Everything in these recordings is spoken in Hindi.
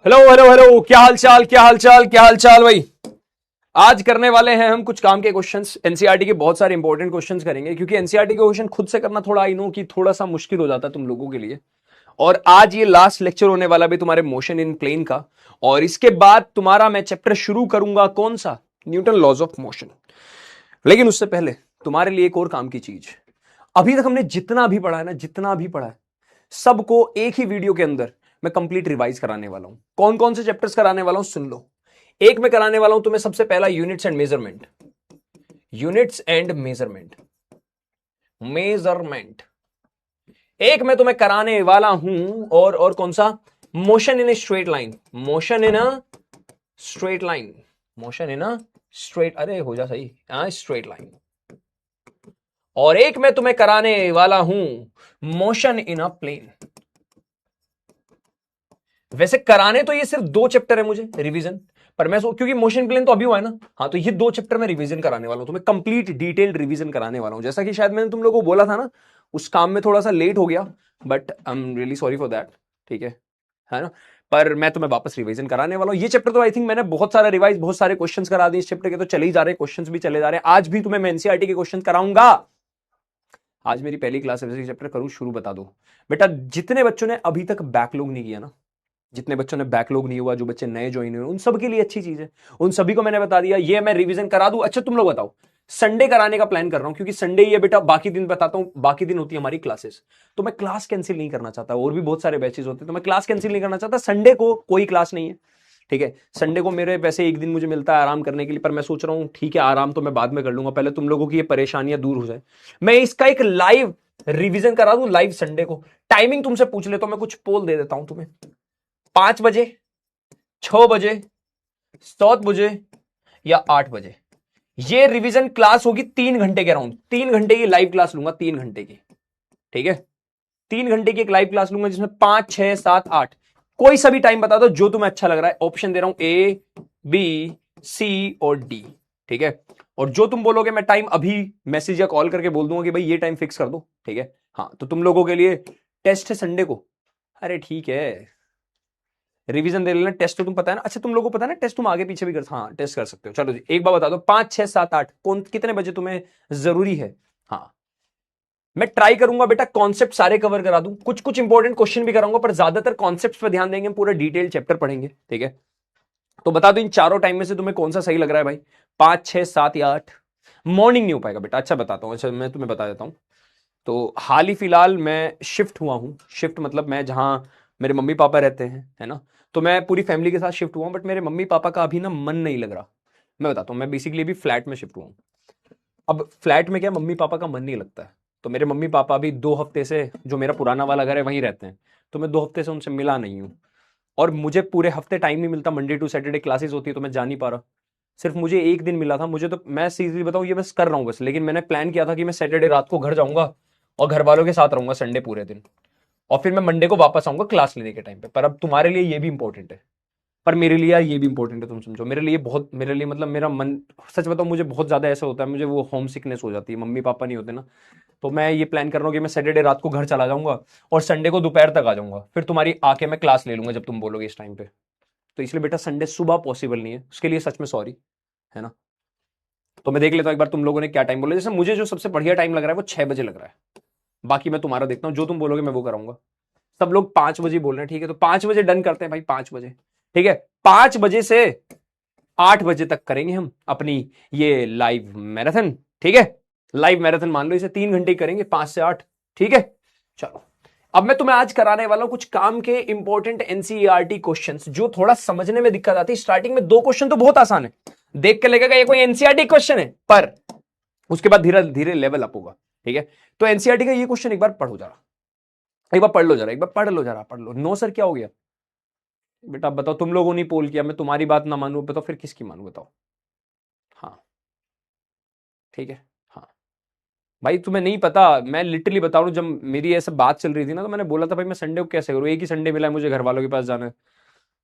हेलो हेलो हेलो, क्या हाल चाल, क्या हाल चाल, क्या हाल चाल भाई। आज करने वाले हैं हम कुछ काम के क्वेश्चंस। एनसीईआरटी के बहुत सारे इंपॉर्टेंट क्वेश्चंस करेंगे, क्योंकि एनसीईआरटी के क्वेश्चन खुद से करना थोड़ा आई नो कि थोड़ा सा मुश्किल हो जाता है तुम लोगों के लिए। और आज ये लास्ट लेक्चर होने वाला भी तुम्हारे मोशन इन प्लेन का। और इसके बाद तुम्हारा मैं चैप्टर शुरू करूंगा, कौन सा? Newton laws of motion. लेकिन उससे पहले तुम्हारे लिए एक और काम की चीज। अभी तक हमने जितना भी पढ़ा है ना, जितना भी पढ़ा है, सबको एक ही वीडियो के अंदर मैं कंप्लीट रिवाइज कराने वाला हूं। कौन कौन से चैप्टर्स कराने वाला हूं सुन लो। एक में कराने वाला हूं तुम्हें सबसे पहला units and measurement. Units and measurement, measurement एक में तुम्हें कराने वाला हूं। और कौन सा? Motion in a straight line, motion in a straight line, motion in a straight, अरे हो जा सही, स्ट्रेट लाइन। और एक में तुम्हें कराने वाला हूं मोशन इन अ प्लेन। वैसे कराने तो ये सिर्फ दो चैप्टर है मुझे रिवीजन, पर मैं क्योंकि मोशन प्लेन तो अभी हुआ है ना, हाँ, तो ये दो चैप्टर में रिवीजन कराने वाला हूं, तुम्हें कंप्लीट डिटेल्ड रिवीजन कराने वाला हूं। जैसा कि शायद मैंने तुम लोगों को बोला था ना, उस काम में थोड़ा सा लेट हो गया, but I am really sorry for that. ठीक है ना? पर मैं तुम्हें वापस रिवीजन कराने वाला हूं। ये चैप्टर तो आई थिंक मैंने बहुत सारा रिवाइज, बहुत सारे क्वेश्चंस करा दिए इस चैप्टर के, तो चले ही जा रहे हैं, क्वेश्चंस भी चले जा रहे हैं। आज भी तुम्हें मैं एनसीईआरटी के क्वेश्चन कराऊंगा। आज मेरी पहली क्लास है, वैसे चैप्टर करूं शुरू, बता दो बेटा। जितने बच्चों ने अभी तक बैकलॉग नहीं किया ना, जितने बच्चों ने बैकलॉग नहीं हुआ, जो बच्चे नए ज्वाइन हुए, उन सब के लिए अच्छी चीज है। उन सभी को मैंने बता दिया, ये मैं रिवीजन करा दूं। अच्छा तुम लोग बताओ, संडे कराने का प्लान कर रहा हूं, क्योंकि संडे ही है बेटा, बाकी दिन बताता हूं, बाकी दिन होती है हमारी क्लासेस। तो मैं क्लास कैंसिल नहीं करना चाहता, और भी बहुत सारे बैचेस होते हैं, तो मैं क्लास कैंसिल नहीं करना चाहता। संडे को कोई क्लास नहीं है, ठीक है। संडे को मेरे वैसे एक दिन मुझे मिलता है आराम करने के लिए, पर मैं सोच रहा हूं ठीक है, आराम तो मैं बाद में कर लूंगा, पहले तुम लोगों की ये परेशानियां दूर हो जाए। मैं इसका एक लाइव रिवीजन करा दूं, लाइव संडे को। टाइमिंग तुमसे पूछ लेता हूं, मैं कुछ पोल दे देता हूं तुम्हें। 5 बजे, 6 बजे, 7 बजे या 8 बजे। ये रिवीजन क्लास होगी 3 घंटे के राउंड, 3 घंटे की लाइव क्लास लूंगा, 3 घंटे की। ठीक है, 3 घंटे की एक लाइव क्लास लूंगा, जिसमें 5, 6, 7, 8, कोई सा भी टाइम बता दो जो तुम्हें अच्छा लग रहा है। ऑप्शन दे रहा हूं, ए, बी, सी और डी। ठीक है, और जो तुम बोलोगे मैं टाइम अभी मैसेज या कॉल करके बोल दूंगा कि भाई ये टाइम फिक्स कर दो। ठीक है, हाँ, तो तुम लोगों के लिए टेस्ट है संडे को। अरे ठीक है, रिवीजन दे लेना। टेस्ट तो तुम पता है ना, अच्छा तुम लोगों को पता है ना, टेस्ट तुम आगे पीछे भी कर, हाँ टेस्ट कर सकते हो। चलो जी, एक बार बता दो, 5, 6, 7, 8 कौन कितने बजे तुम्हें जरूरी है? हाँ, मैं ट्राई करूंगा बेटा कॉन्सेप्ट सारे कवर करा दूं, कुछ कुछ इंपॉर्टेंट क्वेश्चन भी कराऊंगा, पर ज्यादातर कॉन्सेप्ट पे ध्यान देंगे, पूरा डिटेल चैप्टर पढ़ेंगे। ठीक है, तो बता दो इन चारों टाइम में से तुम्हें कौन सा सही लग रहा है भाई? 5, 6, 7 या 8? मॉर्निंग नहीं हो पाएगा बेटा, अच्छा बताता हूं, अच्छा मैं तुम्हें बता देता हूं। तो हाल ही फिलहाल मैं शिफ्ट हुआ हूँ। शिफ्ट मतलब मैं जहाँ मेरे मम्मी पापा रहते हैं, है ना, तो मैं पूरी फैमिली के साथ शिफ्ट हुआ हूँ, बट मेरे मम्मी पापा का अभी ना मन नहीं लग रहा। मैं बताता हूँ, मैं बेसिकली अभी फ्लैट में शिफ्ट हुआ हूँ। अब फ्लैट में क्या, मम्मी पापा का मन नहीं लगता है, तो मेरे मम्मी पापा अभी 2 हफ्ते से, जो मेरा पुराना वाला घर है वहीं रहते हैं, तो मैं 2 हफ्ते से उनसे मिला नहीं हूँ। और मुझे पूरे हफ्ते टाइम नहीं मिलता, मंडे टू सैटरडे क्लासेस होती है, तो मैं जा नहीं पा रहा। सिर्फ मुझे एक दिन मिला था, मुझे तो मैं सीरियसली बताऊं ये बस कर रहा हूँ बस, लेकिन मैंने प्लान किया था कि मैं सैटरडे रात को घर जाऊंगा और घर वालों के साथ रहूंगा संडे पूरे दिन, और फिर मैं मंडे को वापस आऊंगा क्लास लेने के टाइम पे। पर अब तुम्हारे लिए ये भी इंपॉर्टेंट है, पर मेरे लिए यार ये भी इंपॉर्टेंट है, तुम समझो, मेरे लिए बहुत, मेरे लिए मतलब मेरा मन, सच बताऊं मुझे बहुत ज्यादा ऐसा होता है, मुझे वो होम सिकनेस हो जाती है, मम्मी पापा नहीं होते ना। तो मैं ये प्लान कर रहा हूँ कि मैं सैटरडे रात को घर चला जाऊंगा और संडे को दोपहर तक आ जाऊंगा, फिर तुम्हारी आके मैं क्लास ले लूंगा जब तुम बोलोगे इस टाइम पे। तो इसलिए बेटा संडे सुबह पॉसिबल नहीं है, उसके लिए सच में सॉरी, है ना। तो मैं देख लेता हूँ एक बार तुम लोगों ने क्या टाइम बोला। जैसे मुझे जो सबसे बढ़िया टाइम लग रहा है वो 6 बजे लग रहा है, बाकी मैं तुम्हारा देखता हूँ, जो तुम बोलोगे मैं वो कराऊंगा। सब लोग 5 बजे बोल रहे हैं, ठीक है, तो 5 बजे डन करते हैं भाई, 5 बजे। ठीक है, 5 बजे से 8 बजे तक करेंगे हम अपनी ये लाइव मैराथन। ठीक है, लाइव मैराथन मान लो इसे, 3 घंटे करेंगे, 5 से 8। ठीक है, चलो। अब मैं तुम्हें आज कराने वाला हूं कुछ काम के इंपॉर्टेंट एनसीईआरटी क्वेश्चंस, जो थोड़ा समझने में दिक्कत आती है। स्टार्टिंग में 2 क्वेश्चन तो बहुत आसान है, देख के लगेगा ये कोई एनसीईआरटी क्वेश्चन है, पर उसके बाद धीरे धीरे लेवल अप होगा। ठीक है, तो एनसीईआरटी का ये क्वेश्चन एक बार पढ़ो जरा, एक बार पढ़ लो जरा, एक बार पढ़ लो जरा, पढ़ लो। नो सर क्या हो गया बेटा? बताओ, तुम लोगों ने पोल किया, मैं तुम्हारी बात ना मानू, बताओ फिर किसकी मानू, बताओ। हाँ, ठीक है, हाँ भाई, तुम्हें नहीं पता, मैं लिटरली बता रहा हूँ, जब मेरी ऐसे बात चल रही थी ना, तो मैंने बोला था भाई मैं संडे को कैसे करूँ, एक ही संडे मिला है मुझे घर वालों के पास जाना है।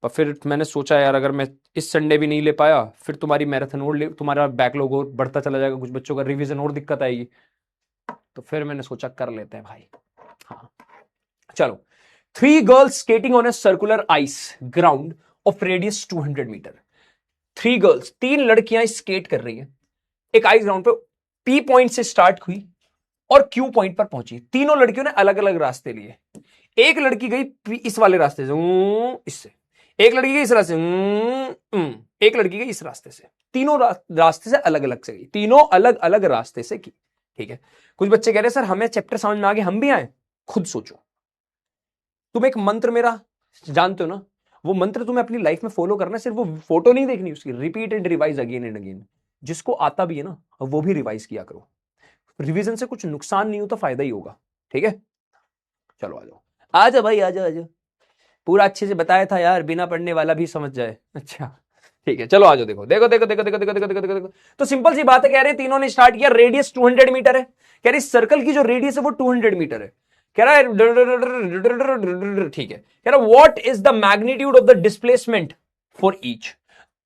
पर फिर मैंने सोचा यार, अगर मैं इस संडे भी नहीं ले पाया, फिर तुम्हारी मैराथन और तुम्हारा बैकलॉग और बढ़ता चला जाएगा, कुछ बच्चों का रिवीजन और दिक्कत आएगी, तो फिर मैंने सोचा कर लेते हैं भाई। हाँ, चलो। 3 girls skating on a circular ice ground of radius 200 metre. 3 girls, 3 लड़कियां स्केट कर रही हैं एक आइस ग्राउंड पे। पी पॉइंट से स्टार्ट हुई और क्यू पॉइंट पर पहुंची। तीनों लड़कियों ने अलग अलग रास्ते लिए। एक लड़की गई इस वाले रास्ते से, इससे, एक लड़की गई इस रास्ते से, एक लड़की गई इस रास्ते से। तीनों रास्ते से अलग अलग से गई, तीनों अलग अलग रास्ते से की। ठीक है, कुछ बच्चे कह रहे सर हमें चैप्टर समझ में आ गए, हम भी आए। खुद सोचो, तुम एक मंत्र मेरा जानते हो ना, वो मंत्र तुम्हें अपनी लाइफ में फॉलो करना, सिर्फ वो फोटो नहीं देखनी उसकी, repeat and revise again and again. जिसको आता भी है ना वो भी रिवाइज किया करो। रिवीजन से कुछ नुकसान नहीं होता, फायदा ही होगा। ठीक है, चलो आ जाओ, आ जाओ भाई, आ जाओ आ जाओ। पूरा अच्छे से बताया था यार, बिना पढ़ने वाला भी समझ जाए। अच्छा ठीक है, चलो आ जाओ। देखो देखो देखो देखो देखो देखो देखो देखो देखो देखो। तो सिंपल सी बात है, कह रहे तीनों ने स्टार्ट किया, रेडियस 200 मीटर है। कह रही सर्कल की जो रेडियस है वो 200 मीटर है। कह रहा है ठीक है, कह रहा what is the magnitude of the displacement for each.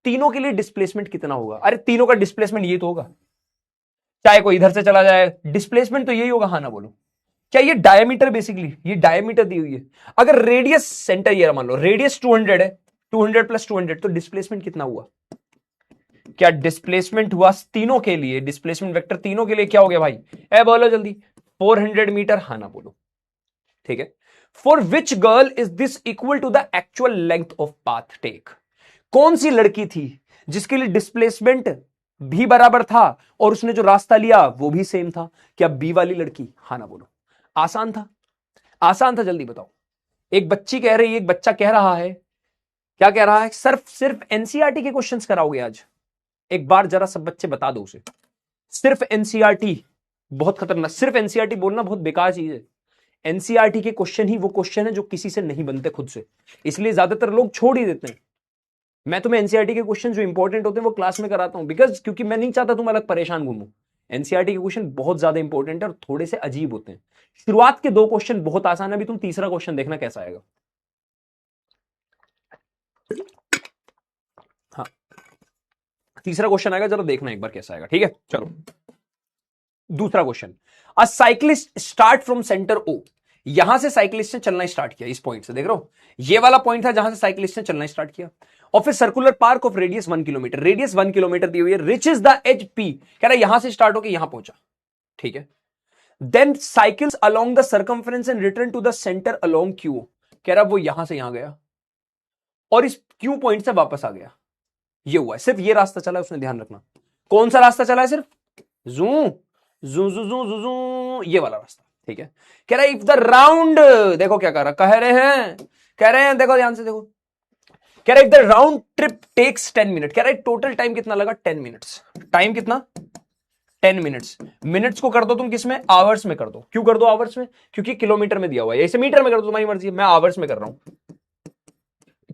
तीनों के लिए डिस्प्लेसमेंट कितना होगा? अरे तीनों का डिस्प्लेसमेंट ये तो होगा, चाहे कोई इधर से चला जाए, डिस्प्लेसमेंट तो यही होगा। हाँ ना बोलो, क्या ये डायमीटर, बेसिकली ये डायमीटर दी हुई है। अगर रेडियस सेंटर ये मान लो, रेडियस 200 है, 200 प्लस 200, तो डिस्प्लेसमेंट कितना हुआ? क्या डिस्प्लेसमेंट हुआ तीनों के लिए? डिस्प्लेसमेंट वेक्टर तीनों के लिए क्या हो गया भाई? ए बोलो जल्दी, 400 मीटर। हाँ ना बोलो, ठीक है। For which girl is this equal to the actual length of path take. कौन सी लड़की थी जिसके लिए डिस्प्लेसमेंट भी बराबर था और उसने जो रास्ता लिया वो भी सेम था? क्या बी वाली लड़की? हाँ ना बोलो, आसान था, आसान था, जल्दी बताओ। एक बच्ची कह रही है, एक बच्चा कह रहा है, क्या कह रहा है? सिर्फ एनसीईआरटी के क्वेश्चंस कराओगे आज? एक बार जरा सब बच्चे बता दो उसे, सिर्फ एनसीईआरटी बहुत खतरनाक, सिर्फ एनसीईआरटी बोलना बहुत बेकार चीज है। एनसीईआरटी के क्वेश्चन ही वो क्वेश्चन है जो किसी से नहीं बनते खुद से, इसलिए ज्यादातर लोग छोड़ ही देते हैं। मैं तुम्हें एनसीईआरटी के क्वेश्चन जो इंपॉर्टेंट होते हैं वो क्लास में कराता हूं, बिकॉज क्योंकि मैं नहीं चाहता तुम अलग परेशान घूमो। एनसीईआरटी के क्वेश्चन बहुत ज्यादा इंपॉर्टेंट है और थोड़े से अजीब होते हैं। शुरुआत के 2 क्वेश्चन बहुत आसान है, अभी तुम तीसरा क्वेश्चन देखना कैसा आएगा। हाँ, तीसरा क्वेश्चन आएगा, जरा देखना एक बार कैसा आएगा। ठीक है, चलो दूसरा question. A cyclist start from centre O. यहां से साइक्लिस्ट ने चलना स्टार्ट किया, इस पॉइंट से देख रहे हो, ये वाला पॉइंट था जहां से साइक्लिस्ट ने चलना स्टार्ट किया। और फिर circular park of radius 1 kilometre, radius 1 kilometre दी हुई है। Reach is the edge P, कह रहा है यहां से स्टार्ट होकर यहां पहुंचा। ठीक है, then cycles along the circumference and return to the centre along Q. कह रहा वो यहां से यहां गया और इस क्यू पॉइंट से वापस आ गया। ये हुआ है, सिर्फ ये रास्ता चला है उसने, ध्यान रखना। कौन सा रास्ता चला है? सिर्फ जू जू जू जू जू जू, ये वाला रास्ता। ठीक है, कह रहा है इफ द राउंड, देखो क्या कह रहा, कह रहे हैं देखो ध्यान से देखो, कह रहा है if the round trip takes 10 minute. कह रहा है टोटल टाइम कितना लगा? 10 मिनट्स। टाइम कितना? 10 मिनट्स। मिनट्स को कर दो तुम किस में? आवर्स में कर दो। क्यों कर दो आवर्स में? क्योंकि किलोमीटर में दिया हुआ है। ऐसे मीटर में कर दो, तुम्हारी मर्जी, मैं आवर्स में कर रहा हूं।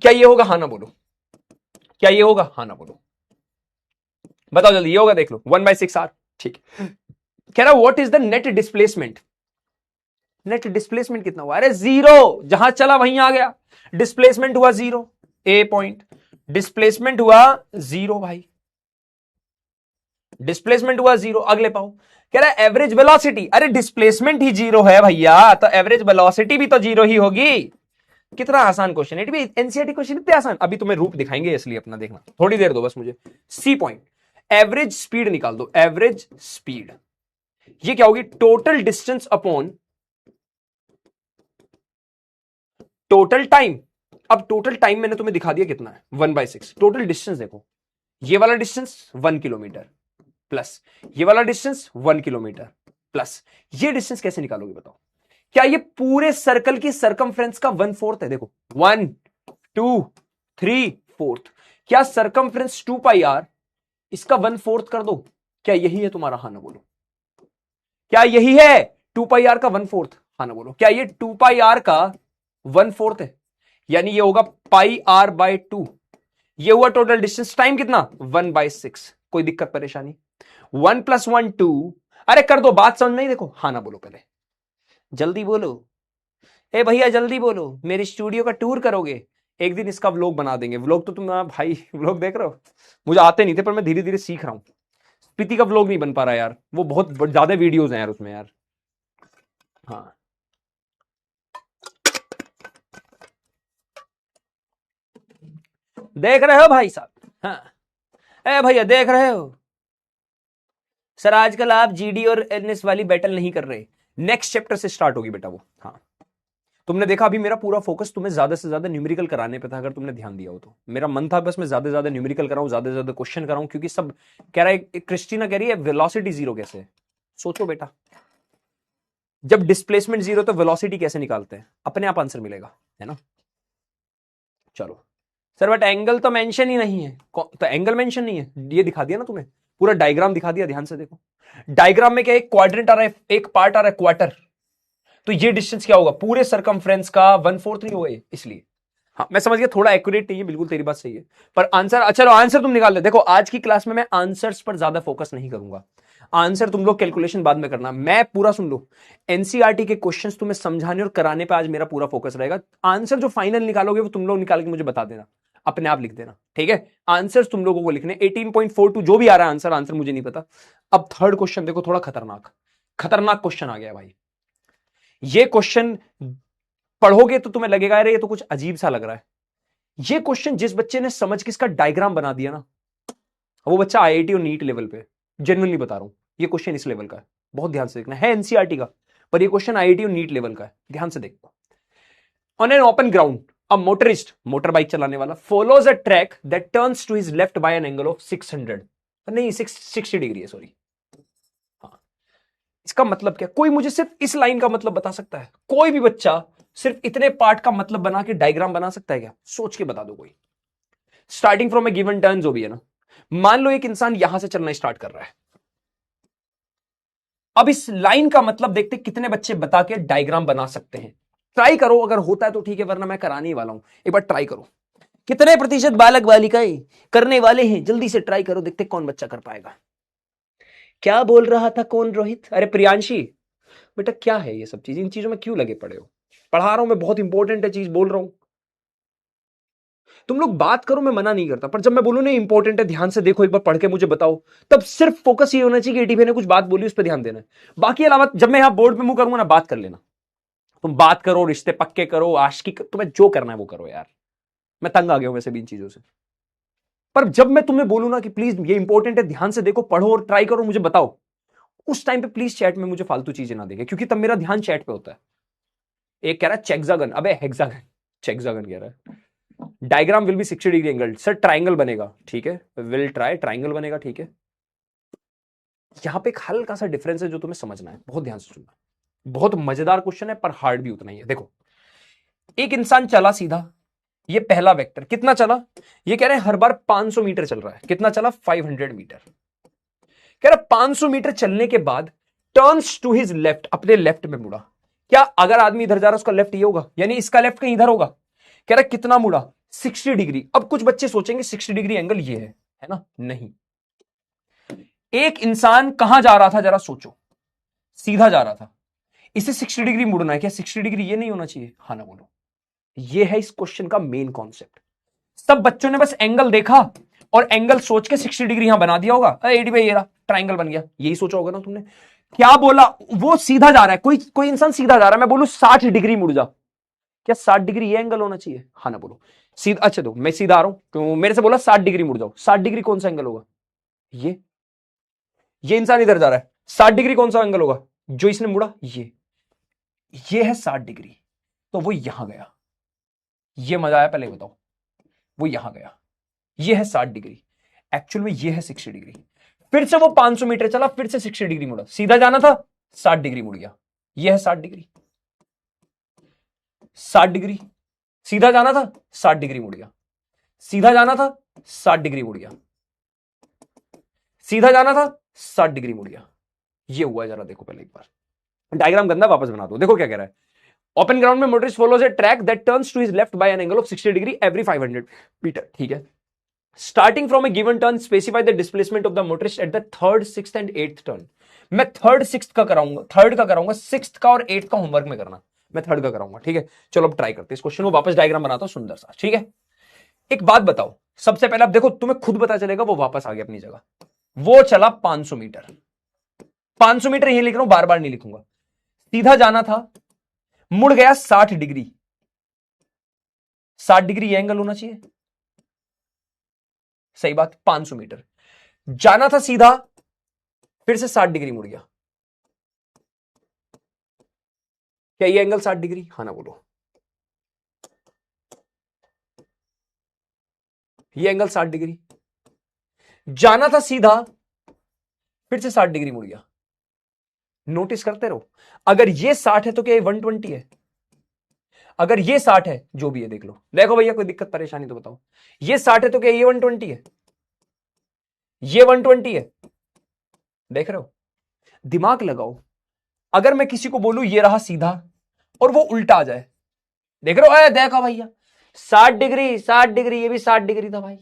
क्या ये होगा? हाँ ना बोलो, क्या ये होगा? हाँ ना बोलो, बताओ जल्दी, ये होगा? देख लो, 1/6 आर। ठीक है, कह रहा what is the net displacement. Net displacement कितना हुआ? अरे 0, जहां चला वहीं आ गया। डिस्प्लेसमेंट हुआ 0, ए पॉइंट, डिस्प्लेसमेंट हुआ 0 भाई, डिस्प्लेसमेंट हुआ 0। अगले पाओ, कह रहा है एवरेज वेलोसिटी। अरे डिस्प्लेसमेंट ही 0 है भैया, तो एवरेज वेलोसिटी भी तो 0 ही होगी। कितना आसान क्वेश्चन है, एनसीईआरटी क्वेश्चन इतने आसान। अभी तुम्हें रूप दिखाएंगे इसलिए अपना देखना, थोड़ी देर दो बस मुझे। सी पॉइंट, एवरेज स्पीड निकाल दो। एवरेज स्पीड ये क्या होगी? Total distance upon total time. अब टोटल टाइम मैंने तुम्हें दिखा दिया कितना है, 1/6। टोटल डिस्टेंस देखो, ये वाला डिस्टेंस 1 किलोमीटर प्लस ये वाला डिस्टेंस 1 किलोमीटर प्लस ये डिस्टेंस कैसे निकालोगे बताओ? क्या ये पूरे सर्कल की सरकमफ्रेंस का 1/4 है? देखो 1 2 3 4। क्या सरकमफ्रेंस 2πr, इसका 1/4 कर दो। क्या यही है तुम्हारा? हाँ ना बोलो, क्या यही है 2πr का 1/4? हाँ ना बोलो, क्या ये 2πr का 1/4 है? यानी ये होगा πr/2। ये हुआ टोटल डिस्टेंस। टाइम कितना? 1/6। कोई दिक्कत परेशानी? 1 + 1 2। अरे कर दो, बात समझ नहीं, देखो हाँ ना बोलो, पहले जल्दी बोलो। ए भैया जल्दी बोलो, मेरे स्टूडियो का टूर करोगे? एक दिन इसका व्लॉग बना देंगे। व्लॉग तो तुम भाई व्लॉग देख रहे हो, मुझे आते नहीं थे पर मैं धीरे धीरे सीख रहा हूं। स्पीति का व्लॉग नहीं बन पा रहा यार, वो बहुत ज्यादा वीडियोस हैं यार उसमें यार। हाँ देख रहे हो भाई साहब? हाँ, ए भैया देख रहे हो सर, आजकल आप जीडी और एनएस वाली बैटल नहीं कर रहे, नेक्स्ट चैप्टर से स्टार्ट होगी बेटा वो। हाँ, तुमने देखा अभी मेरा पूरा फोकस तुम्हें ज्यादा से ज्यादा न्यूमेरिकल कराने पे था, अगर तुमने ध्यान दिया हो तो। मेरा मन था बस मैं ज्यादा से ज्यादा न्यूमेरिकल कराऊं, ज्यादा से ज्यादा क्वेश्चन कराऊं, क्योंकि सब कह रहा है, क्रिस्टीना कह रही है वेलोसिटी जीरो कैसे है। सोचो बेटा, जब डिस्प्लेसमेंट जीरो तो वेलोसिटी कैसे निकालते हैं? अपने आप आंसर मिलेगा, है ना। चलो सर, बट एंगल तो मेंशन ही नहीं है। तो एंगल मेंशन नहीं है, ये दिखा दिया ना तुम्हें, पूरा डायग्राम दिखा दिया, ध्यान से देखो। डायग्राम में क्या एक क्वाड्रेंट आ रहा है, एक पार्ट आ रहा है क्वार्टर, तो ये डिस्टेंस क्या होगा पूरे सरकमफ्रेंस का 1/4 नहीं होगा, इसलिए। हाँ मैं समझ गया, थोड़ा एक्यूरेट नहीं है, बिल्कुल तेरी बात सही है, पर आंसर, चलो आंसर तुम निकाल ले। देखो आज की क्लास में मैं आंसर्स पर ज्यादा फोकस नहीं करूंगा, आंसर तुम लोग कैलकुलेशन बाद में करना। मैं पूरा सुन लो, एनसीईआरटी के क्वेश्चंस तुम्हें समझाने और कराने पे आज मेरा पूरा फोकस रहेगा। आंसर जो फाइनल निकालोगे वो तुम लोग निकाल के मुझे बता देना, अपने आप लिख देना, ठीक है। आंसर तुम लोगों को लिखने 18.42 जो भी आ रहा है आंसर, आंसर मुझे नहीं पता। अब थर्ड क्वेश्चन देखो, थोड़ा खतरनाक खतरनाक क्वेश्चन आ गया भाई। ये क्वेश्चन पढ़ोगे तो तुम्हें लगेगा अरे ये तो कुछ अजीब सा लग रहा है। ये क्वेश्चन जिस बच्चे ने समझ के इसका डायग्राम बना दिया ना, वो बच्चा आईआईटी और नीट लेवल पे, जेन्युइनली बता रहा हूं, ये क्वेश्चन इस लेवल का है, बहुत ध्यान से देखना है एनसीईआरटी का, पर ये क्वेश्चन आईआईटी और नीट लेवल का है, ध्यान से देखो। On an open ground a motorist, motor bike चलाने वाला, follows a track that turns to his left by an angle of 600, नहीं 60 डिग्री है, सॉरी। हाँ, इसका मतलब क्या? कोई मुझे सिर्फ इस लाइन का मतलब बता सकता है? कोई भी बच्चा सिर्फ इतने पार्ट का मतलब बना के डायग्राम बना सकता है क्या? सोच के बता दो कोई। Starting from a given turn जो भी है ना, मान लो एक इंसान यहां से चलना स्टार्ट कर रहा है, अब इस लाइन का मतलब देखते कितने बच्चे बता के डायग्राम बना सकते हैं। ट्राई करो, अगर होता है तो ठीक है, वरना मैं कराने ही वाला हूं, एक बार ट्राई करो। कितने प्रतिशत बालक बालिकाएं करने वाले हैं? जल्दी से ट्राई करो, देखते कौन बच्चा कर पाएगा। क्या बोल रहा था कौन? रोहित? अरे प्रियांशी, बेटा क्या है ये सब चीज, इन चीजों में क्यों लगे पड़े हो? पढ़ा रहा हूं मैं, बहुत इंपॉर्टेंट है चीज बोल रहा हूं, तुम लोग बात करो, मैं मना नहीं करता, पर जब मैं बोलूं ना इंपॉर्टेंट है, ध्यान से देखो, एक बार पढ़ के मुझे बताओ, तब सिर्फ फोकस ये होना चाहिए कि एटीपी ने कुछ बात बोली उस पर ध्यान देना है। बाकी अलावा जब मैं यहां बोर्ड पे मुंह करूंगा ना, बात कर लेना, तुम बात करो, रिश्ते पक्के करो, आशिकी, तुम्हें जो करना है वो करो यार, मैं तंग आ गया हूं वैसे भी इन चीजों से। पर जब मैं तुम्हें बोलूं ना कि प्लीज ये इंपॉर्टेंट है, ध्यान से देखो, पढ़ो और ट्राई करो, मुझे बताओ, उस टाइम पे प्लीज चैट में मुझे फालतू चीजें ना देखे, क्योंकि तब मेरा ध्यान चैट पे होता है। एक कह रहा है चेक्सागन, अबे हेक्सागन, चेक्सागन कह रहा है। Diagram will be 60 degree angle, sir triangle बनेगा, ठीक है, विल ट्राई, ट्राइंगल बनेगा, ठीक है। यहां पे एक हल्का सा डिफरेंस है जो तुम्हें समझना है, बहुत ध्यान से सुनना। बहुत मजेदार क्वेश्चन है, पर हार्ड भी उतना ही है। देखो, एक इंसान चला सीधा, ये पहला वेक्टर कितना चला, ये कह रहे हैं हर बार 500 मीटर चल रहा है, कितना चला? 500 मीटर। कह रहा 500 मीटर चलने के बाद टर्न्स टू हिज लेफ्ट, अपने लेफ्ट में मुड़ा। क्या अगर आदमी इधर जा रहा है उसका लेफ्ट ये होगा, यानी इसका लेफ्ट कहीं इधर होगा। कह रहा कितना मुड़ा? 60 डिग्री। अब कुछ बच्चे सोचेंगे 60 डिग्री एंगल ये है ना? नहीं, एक इंसान कहां जा रहा था जरा सोचो, सीधा जा रहा था, इसे 60 डिग्री मुड़ना है, क्या 60 डिग्री ये नहीं होना चाहिए? हाँ ना बोलो। ये है इस क्वेश्चन का मेन कॉन्सेप्ट। सब बच्चों ने बस एंगल देखा और एंगल सोच के 60 डिग्री यहां बना दिया होगा, 80 भाई ये रहा ट्राइंगल बन गया, यही सोचा होगा ना तुमने। क्या बोला? वो सीधा जा रहा है, कोई कोई इंसान सीधा जा रहा है, मैं बोलूं 60 डिग्री मुड़ जा, क्या 60 डिग्री ये एंगल होना चाहिए? हाँ ना बोलो। सीधा, अच्छा दो, मैं सीधा आ रहा हूं, क्यों मेरे से बोला 60 डिग्री मुड़ जाओ, 60 डिग्री कौन सा एंगल होगा? ये इंसान इधर जा रहा है, 60 डिग्री कौन सा एंगल होगा जो इसने मुड़ा? ये है 60 डिग्री, तो वो यहां गया। ये मजा आया? पहले बताओ, वो यहां गया, ये है 60 डिग्री, एक्चुअल में ये है 60 डिग्री। फिर से वो 500 मीटर चला, फिर से 60 डिग्री मुड़ा, सीधा जाना था 60 डिग्री मुड़ गया, ये है 60 डिग्री। 60 डिग्री सीधा जाना था, 60 डिग्री मुड़ गया, सीधा जाना था 60 डिग्री मुड़ गया, सीधा जाना था 60 डिग्री मुड़ गया। ये हुआ, जरा देखो पहले एक बार डायग्राम गंदा, वापस बना दो। देखो क्या कह रहा है, ओपन ग्राउंड में motorist follows a track that turns to his left by an angle of 60 degree every 500 metre, ठीक है। Starting from a given turn specify the displacement of the motorist at the third, sixth and eighth turn. मैं थर्ड सिक्स्थ का कराऊंगा, थर्ड का कराऊंगा, सिक्स्थ का और एट्थ का होमवर्क में करना, मैं थर्ड का कराऊंगा, ठीक है। चलो अब ट्राई करते हैं इस क्वेश्चन को, वापस डायग्राम बनाता हूं सुंदर सा, ठीक है। एक बात बताओ, सबसे पहले अब देखो, तुम्हें खुद पता चलेगा वो वापस आ गया अपनी जगह, वो चला 500 मीटर, 500 मीटर यही लिख रहा हूं, बार बार नहीं लिखूंगा। सीधा जाना था, मुड़ गया 60 डिग्री, 60 डिग्री ये एंगल होना चाहिए, सही बात, 500 मीटर। जाना था सीधा, फिर से 60 डिग्री मुड़ गया। क्या ये एंगल 60 डिग्री? हाँ ना बोलो। ये एंगल 60 डिग्री। जाना था सीधा, फिर से 60 डिग्री मुड़ गया। नोटिस करते रहो, अगर ये 60 है तो क्या ये 120 है? अगर ये 60 है, जो भी है देख लो, देखो भैया कोई दिक्कत परेशानी तो बताओ। ये 60 है तो क्या ये 120 है? ये 120 है, देख रहे हो? दिमाग लगाओ। अगर मैं किसी को बोलूं ये रहा सीधा और वो उल्टा आ जाए, देख रहे हो? देखा भैया 60 डिग्री, 60 डिग्री, ये भी 60 डिग्री था भाई,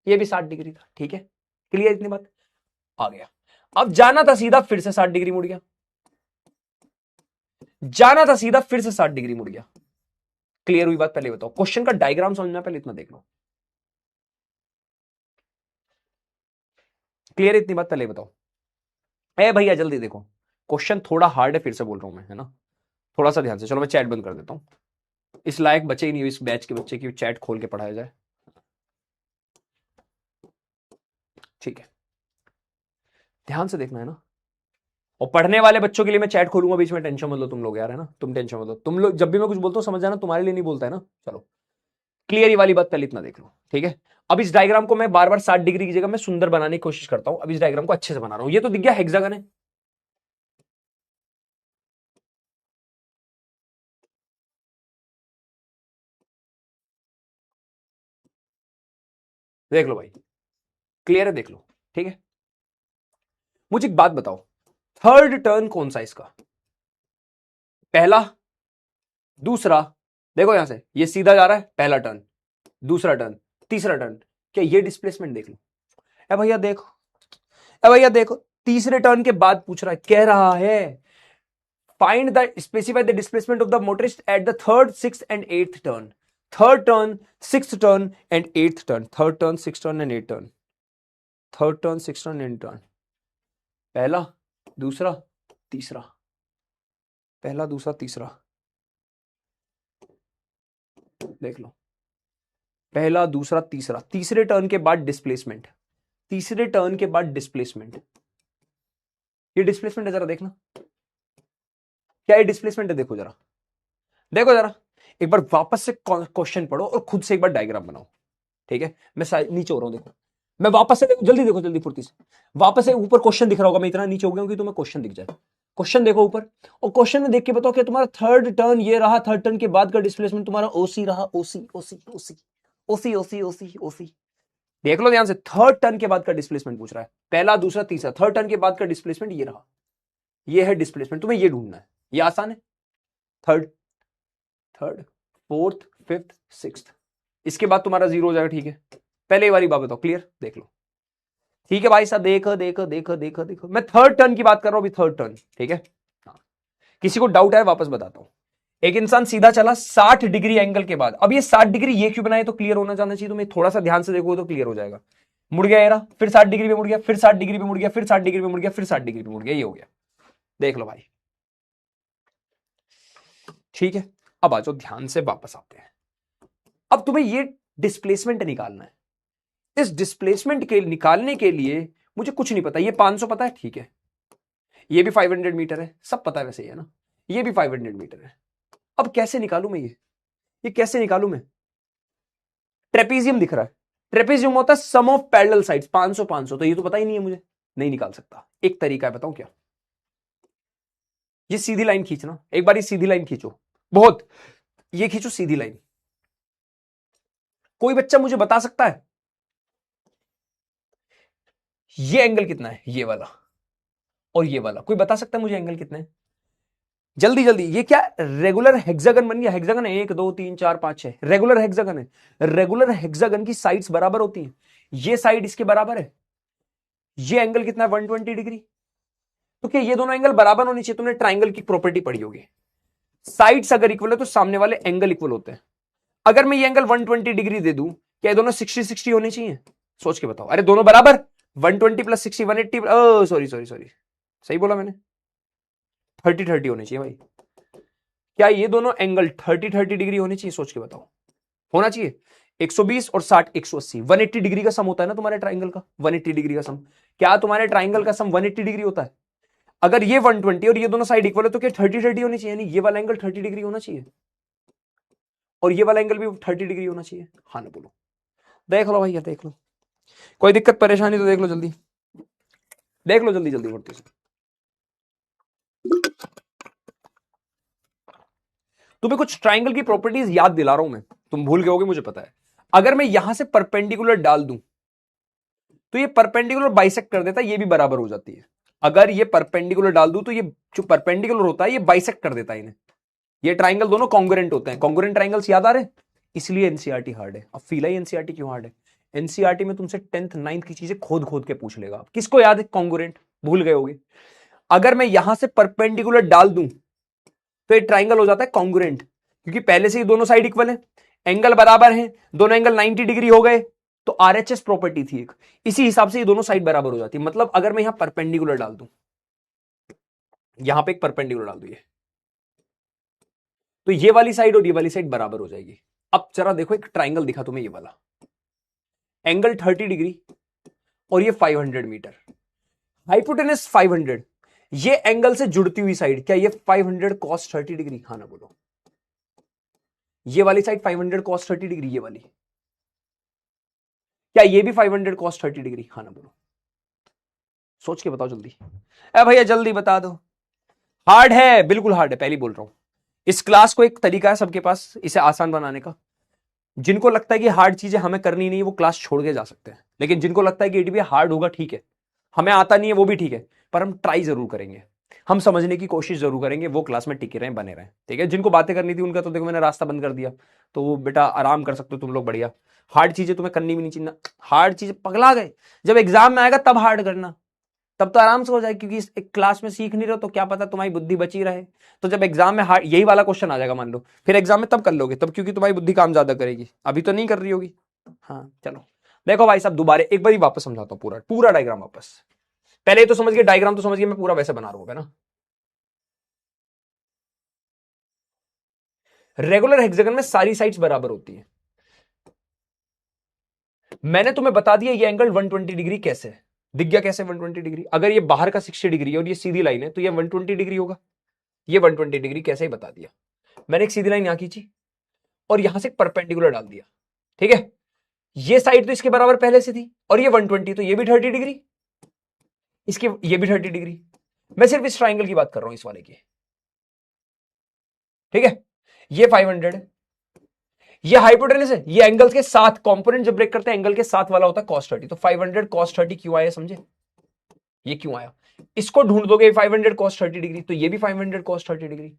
ये भी 60 डिग्री था। ठीक है, क्लियर इतनी बात? आ गया। अब जाना था सीधा, फिर से 60 डिग्री मुड़ गया। जाना था सीधा, फिर से 60 डिग्री मुड़ गया। क्लियर हुई बात? पहले बताओ, क्वेश्चन का डायग्राम समझना, पहले इतना देख लो। क्लियर इतनी बात? पहले बताओ। भैया जल्दी देखो, क्वेश्चन थोड़ा हार्ड है, फिर से बोल रहा हूं मैं, है ना? थोड़ा सा ध्यान से चलो, मैं चैट बंद कर देता हूं। इस लायक बचे ही नहीं इस बैच के बच्चे की चैट खोल के पढ़ाया जाए। ठीक है, ध्यान से देखना है ना। और पढ़ने वाले बच्चों के लिए मैं चैट खोलूंगा बीच में, टेंशन मत लो तुम लोग यार, है ना? तुम टेंशन मत लो, तुम लोग जब भी मैं कुछ बोलता हूं समझ जाना, तुम्हारे लिए नहीं बोलता है ना। चलो क्लियर ही वाली बात पहले इतना देख लो, ठीक है? अब इस डायग्राम को मैं बार बार 60 डिग्री की जगह मैं सुंदर बनाने की कोशिश करता हूं। अब इस डायग्राम को अच्छे से बना रहा हूं। ये तो दिख गया हेक्सागन है, देख लो भाई, क्लियर है? देख लो, ठीक है? मुझे एक बात बताओ, थर्ड टर्न कौन सा इसका? पहला, दूसरा? देखो यहां से ये सीधा जा रहा है, पहला टर्न, दूसरा टर्न, तीसरा टर्न। क्या ये डिस्प्लेसमेंट देख लो? ए भैया देखो, ए भैया देखो, तीसरे टर्न के बाद पूछ रहा है, कह रहा है find the specify the displacement of the motorist at the third, sixth and eighth turn. Third turn, sixth turn and eighth turn. Third turn, sixth turn and eighth turn. Third turn, sixth turn and turn. पहला, दूसरा, तीसरा। पहला, दूसरा, तीसरा। देख लो, पहला, दूसरा, तीसरा। तीसरे टर्न के बाद डिस्प्लेसमेंट, तीसरे टर्न के बाद डिस्प्लेसमेंट। ये डिस्प्लेसमेंट है, जरा देखना क्या ये डिस्प्लेसमेंट है। देखो जरा, देखो जरा, एक बार वापस से क्वेश्चन पढ़ो और खुद से एक बार डायग्राम बनाओ, ठीक है? मैं नीचे हो रहा हूं, देखो मैं वापस से, देखो जल्दी, देखो जल्दी फुर्ती से। वापस से ऊपर क्वेश्चन दिख रहा होगा, मैं इतना नीचे हो गया हूं कि तुम्हें क्वेश्चन दिख जाए। क्वेश्चन देखो ऊपर, और क्वेश्चन में देख के बताओ कि तुम्हारा थर्ड टर्न ये रहा, थर्ड टर्न के बाद का डिस्प्लेसमेंट तुम्हारा ओसी रहा। ओसी, ओसी, ओसी, ओसी, ओसी, ओसी, ओसी। देख लो ध्यान से, थर्ड टर्न के बाद का डिस्प्लेसमेंट पूछ रहा है, पहला, दूसरा, तीसरा। थर्ड टर्न के बाद का डिस्प्लेसमेंट ये रहा, ये है डिस्प्लेसमेंट, तुम्हें ये ढूंढना है। ये आसान है। Third, third, fourth, fifth, sixth, इसके बाद तुम्हारा जीरो हो जाएगा, ठीक है? पहले वाली बात बताओ, क्लियर? देख लो, ठीक है भाई साहब, देखो देखो देखो देखो देखो, मैं थर्ड टर्न की बात कर रहा हूं अभी, थर्ड टर्न, ठीक है? हाँ। किसी को डाउट है वापस बताता हूं। एक इंसान सीधा चला 60 डिग्री एंगल के बाद, अब ये 60 डिग्री ये क्यों बनाए, तो क्लियर होना जाना चाहिए तुम्हें। थोड़ा सा ध्यान से देखो तो क्लियर हो जाएगा। मुड़ गया एरा, फिर 60 डिग्री पे मुड़ गया, फिर 60 डिग्री पे मुड़ गया, फिर 60 डिग्री पे मुड़ गया, फिर 60 डिग्री पे मुड़ गया, ये हो गया। देख लो भाई, ठीक है? अब आ जाओ, ध्यान से वापस आते हैं। अब तुम्हें ये डिस्प्लेसमेंट निकालना है। इस डिस्प्लेसमेंट के निकालने के लिए मुझे कुछ नहीं पता। ये 500 पता है, ठीक है? ये भी 500 मीटर है, सब पता है वैसे ही, है ना? ये भी 500 मीटर है। अब कैसे निकालू मैं ये कैसे निकालू मैं? ट्रेपीजियम दिख रहा है, ट्रेपीजियम होता है सम ऑफ पैरेलल साइड्स, 500 500, तो ये तो पता ही नहीं है मुझे, नहीं निकाल सकता। एक तरीका है, बताऊं क्या? ये सीधी लाइन खींचना, एक बार ये सीधी लाइन खींचो, बहुत, ये खींचो सीधी लाइन। कोई बच्चा मुझे बता सकता है ये एंगल कितना है, ये वाला और ये वाला? कोई बता सकता है मुझे एंगल कितने हैं? जल्दी जल्दी। ये क्या रेगुलर हेक्सागन बन गया? हेक्सागन है 1 2 3 4 5 6, रेगुलर हेक्सागन है। रेगुलर हेक्सागन की साइड्स बराबर होती हैं, ये साइड इसके बराबर है। ये एंगल कितना है? 120 डिग्री। तो क्या ये दोनों एंगल बराबर होनी चाहिए? तुमने ट्राइंगल की प्रॉपर्टी पढ़ी होगी, साइड्स अगर इक्वल है तो सामने वाले एंगल इक्वल होते हैं। अगर मैं ये एंगल 120 डिग्री दे दूं, क्या ये दोनों 60 60 होने चाहिए? सोच के बताओ। अरे दोनों बराबर, 120 प्लस 60 180, सॉरी सॉरी सॉरी, सही बोला मैंने, 30 30 होने चाहिए भाई। क्या ये दोनों एंगल 30 30 डिग्री होने चाहिए? सोच के बताओ, होना चाहिए। 120 और 60 180, 180 डिग्री का सम होता है ना तुम्हारे ट्राइंगल का, 180 डिग्री का सम। क्या तुम्हारे ट्राइंगल का सम 180 डिग्री होता है? अगर ये 120 और ये दोनों साइड इक्वल है तो क्या 30-30 होनी चाहिए? नहीं, ये वाला एंगल 30 डिग्री होना चाहिए और ये वाला एंगल भी 30 डिग्री होना चाहिए। हाँ ना बोलो? देख लो भैया, देख लो, कोई दिक्कत परेशानी तो देख लो जल्दी, देख लो जल्दी जल्दी फुर्ती से। तुम्हें कुछ ट्राइंगल की प्रॉपर्टीज याद दिला रहा हूं मैं, तुम भूल गए होगे मुझे पता है। अगर मैं यहां से परपेंडिकुलर डाल दूं तो ये परपेंडिकुलर बाइसेक्ट कर देता है, ये भी बराबर हो जाती है। अगर ये परपेंडिकुलर डाल दूं तो ये जो परपेंडिकुलर होता है ये बाइसेक्ट कर देता है इन्हें। ये ट्राइंगल दोनों कॉन्ग्रुएंट होते हैं। कॉन्ग्रुएंट ट्राइंगल्स याद आ रहे हैं? इसलिए एनसीईआरटी हार्ड है। अब फील है एनसीईआरटी क्यों हार्ड है? एनसीईआरटी में तुमसे 10th 9th की चीजें खोद खोद के पूछ लेगा। किसको याद है कॉन्ग्रुएंट? भूल गए होगे। अगर मैं यहां से परपेंडिकुलर डाल दूं तो ये ट्राइंगल हो जाता है कॉन्ग्रुएंट, क्योंकि पहले से ही दोनों साइड इक्वल है, एंगल बराबर हैं, दोनों एंगल 90 डिग्री हो गए, तो आरएचएस प्रॉपर्टी थी एक, इसी हिसाब से ये दोनों साइड बराबर हो जाती है। मतलब अगर मैं यहां परपेंडिकुलर डाल दूं, यहां पे एक परपेंडिकुलर डाल दूं ये, तो ये वाली साइड और ये वाली साइड बराबर हो जाएगी। अब जरा देखो, एक ट्राइंगल दिखा तुम्हें, ये वाला एंगल 30 डिग्री और ये 500 मीटर, हाइपोटेनस 500, ये एंगल से जुड़ती हुई साइड, क्या ये 500 cos 30 डिग्री? हाँ ना बोलो? ये वाली साइड 500 cos 30 डिग्री, ये वाली, क्या ये भी 500 cos 30 डिग्री? हाँ ना बोलो? सोच के बताओ जल्दी। अरे भैया जल्दी बता दो। हार्ड है, बिल्कुल हार्ड है, पहले बोल रहा हूं। इस क्लास को एक तरीका है सबके पास इसे आसान बनाने का। जिनको लगता है कि हार्ड चीजें हमें करनी नहीं, वो क्लास छोड़ के जा सकते हैं। लेकिन जिनको लगता है कि एटीबी हार्ड होगा, ठीक है, हमें आता नहीं है वो भी ठीक है, पर हम ट्राई जरूर करेंगे, हम समझने की कोशिश जरूर करेंगे, वो क्लास में टिके रहें, बने रहें, ठीक है। जिनको बातें करनी थी उनका तो देखो मैंने रास्ता बंद कर दिया, तो वो बेटा आराम कर सकते हो तुम लोग, बढ़िया। हार्ड चीजें तुम्हें करनी भी नहीं चाहिए। हार्ड चीजें पगला गए, जब एग्जाम में आएगा तब हार्ड करना, तब तो आराम से हो जाए, क्योंकि एक क्लास में सीख नहीं रहे हो तो क्या पता तुम्हारी बुद्धि बची रहे। तो जब एग्जाम में हार्ड यही वाला क्वेश्चन आ जाएगा मान लो, फिर एग्जाम में तब कर लोगे, तब क्योंकि तुम्हारी बुद्धि काम ज्यादा करेगी, अभी तो नहीं कर रही होगी। हाँ चलो देखो भाई साहब, दोबारा एक बार वापस समझाता हूँ, पूरा पूरा डायग्राम वापस। पहले तो समझ गए, डायग्राम तो समझ गए, मैं पूरा वैसे बना रहा हूँ ना। रेगुलर हेक्सागन में सारी साइड्स बराबर होती है। मैंने तुम्हें बता दिया ये एंगल 120 डिग्री कैसे है, दिख गया कैसे 120 डिग्री। अगर ये बाहर का 60 डिग्री है और ये सीधी लाइन है तो ये 120 डिग्री होगा। ये 120 डिग्री कैसे ही बता दिया मैंने। एक सीधी लाइन यहां खींची और यहां से परपेंडिकुलर डाल दिया, ठीक है। ये साइड तो इसके बराबर पहले से थी और ये 120, तो ये भी 30 डिग्री, इसकी ये भी 30 डिग्री। मैं सिर्फ इस ट्राइंगल की बात कर रहा हूं, इस वाले की, ठीक है। ये 500, ये हाइपोटेनस है, ये एंगल्स के साथ कंपोनेंट जब ब्रेक करते हैं एंगल के साथ वाला होता है cos 30, तो 500 cos 30 क्यों आया समझे? ये क्यों आया, इसको ढूंढ दोगे 500 cos 30 डिग्री, तो ये भी 500 cos 30 डिग्री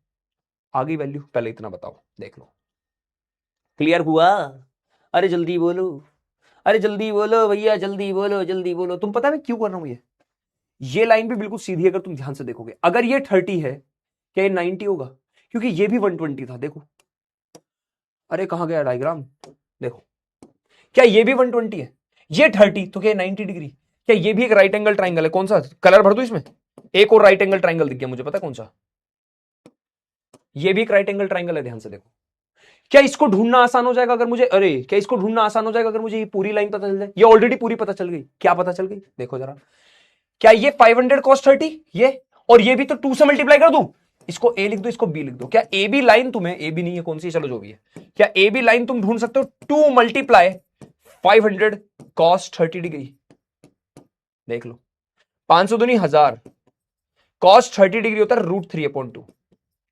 आ गई वैल्यू। पहले इतना बताओ, देख लो क्लियर हुआ? अरे जल्दी बोलो, अरे जल्दी बोलो भैया, जल्दी बोलो, जल्दी बोलो। तुम पता है मैं क्यों कर रहा हूं ये लाइन भी बिल्कुल सीधी है, अगर तुम ध्यान से देखोगे। अगर ये 30 है, क्या ये 90 होगा? क्योंकि ये भी 120 था, देखो। अरे कहां गया डायग्राम, देखो। क्या ये भी 120 है, ये 30, तो क्या 90 डिग्री? क्या ये भी एक राइट एंगल ट्राइंगल है? कौन सा कलर भर दो इसमें? एक और राइट एंगल ट्राइंगल दिख गया मुझे, पता कौन सा? ये भी एक राइट एंगल ट्राइंगल है, ध्यान से देखो। क्या इसको ढूंढना आसान हो जाएगा अगर मुझे, अरे क्या इसको ढूंढना आसान हो जाएगा अगर मुझे ये पूरी लाइन पता चल जाए? ये ऑलरेडी पूरी पता चल गई। क्या पता चल गई देखो जरा। क्या ये 500 cos 30, ये और ये भी तो 2 से मल्टीप्लाई कर दूं, इसको ए लिख दो, इसको बी लिख दो। क्या ए बी लाइन तुम्हें, ए बी नहीं है कौन सी, चलो जो भी है, क्या ए बी लाइन तुम ढूंढ सकते हो 2 मल्टीप्लाई 500 cos 30 डिग्री? देख लो, 500 दूनी 1000, cos 30 डिग्री होता है √3/2।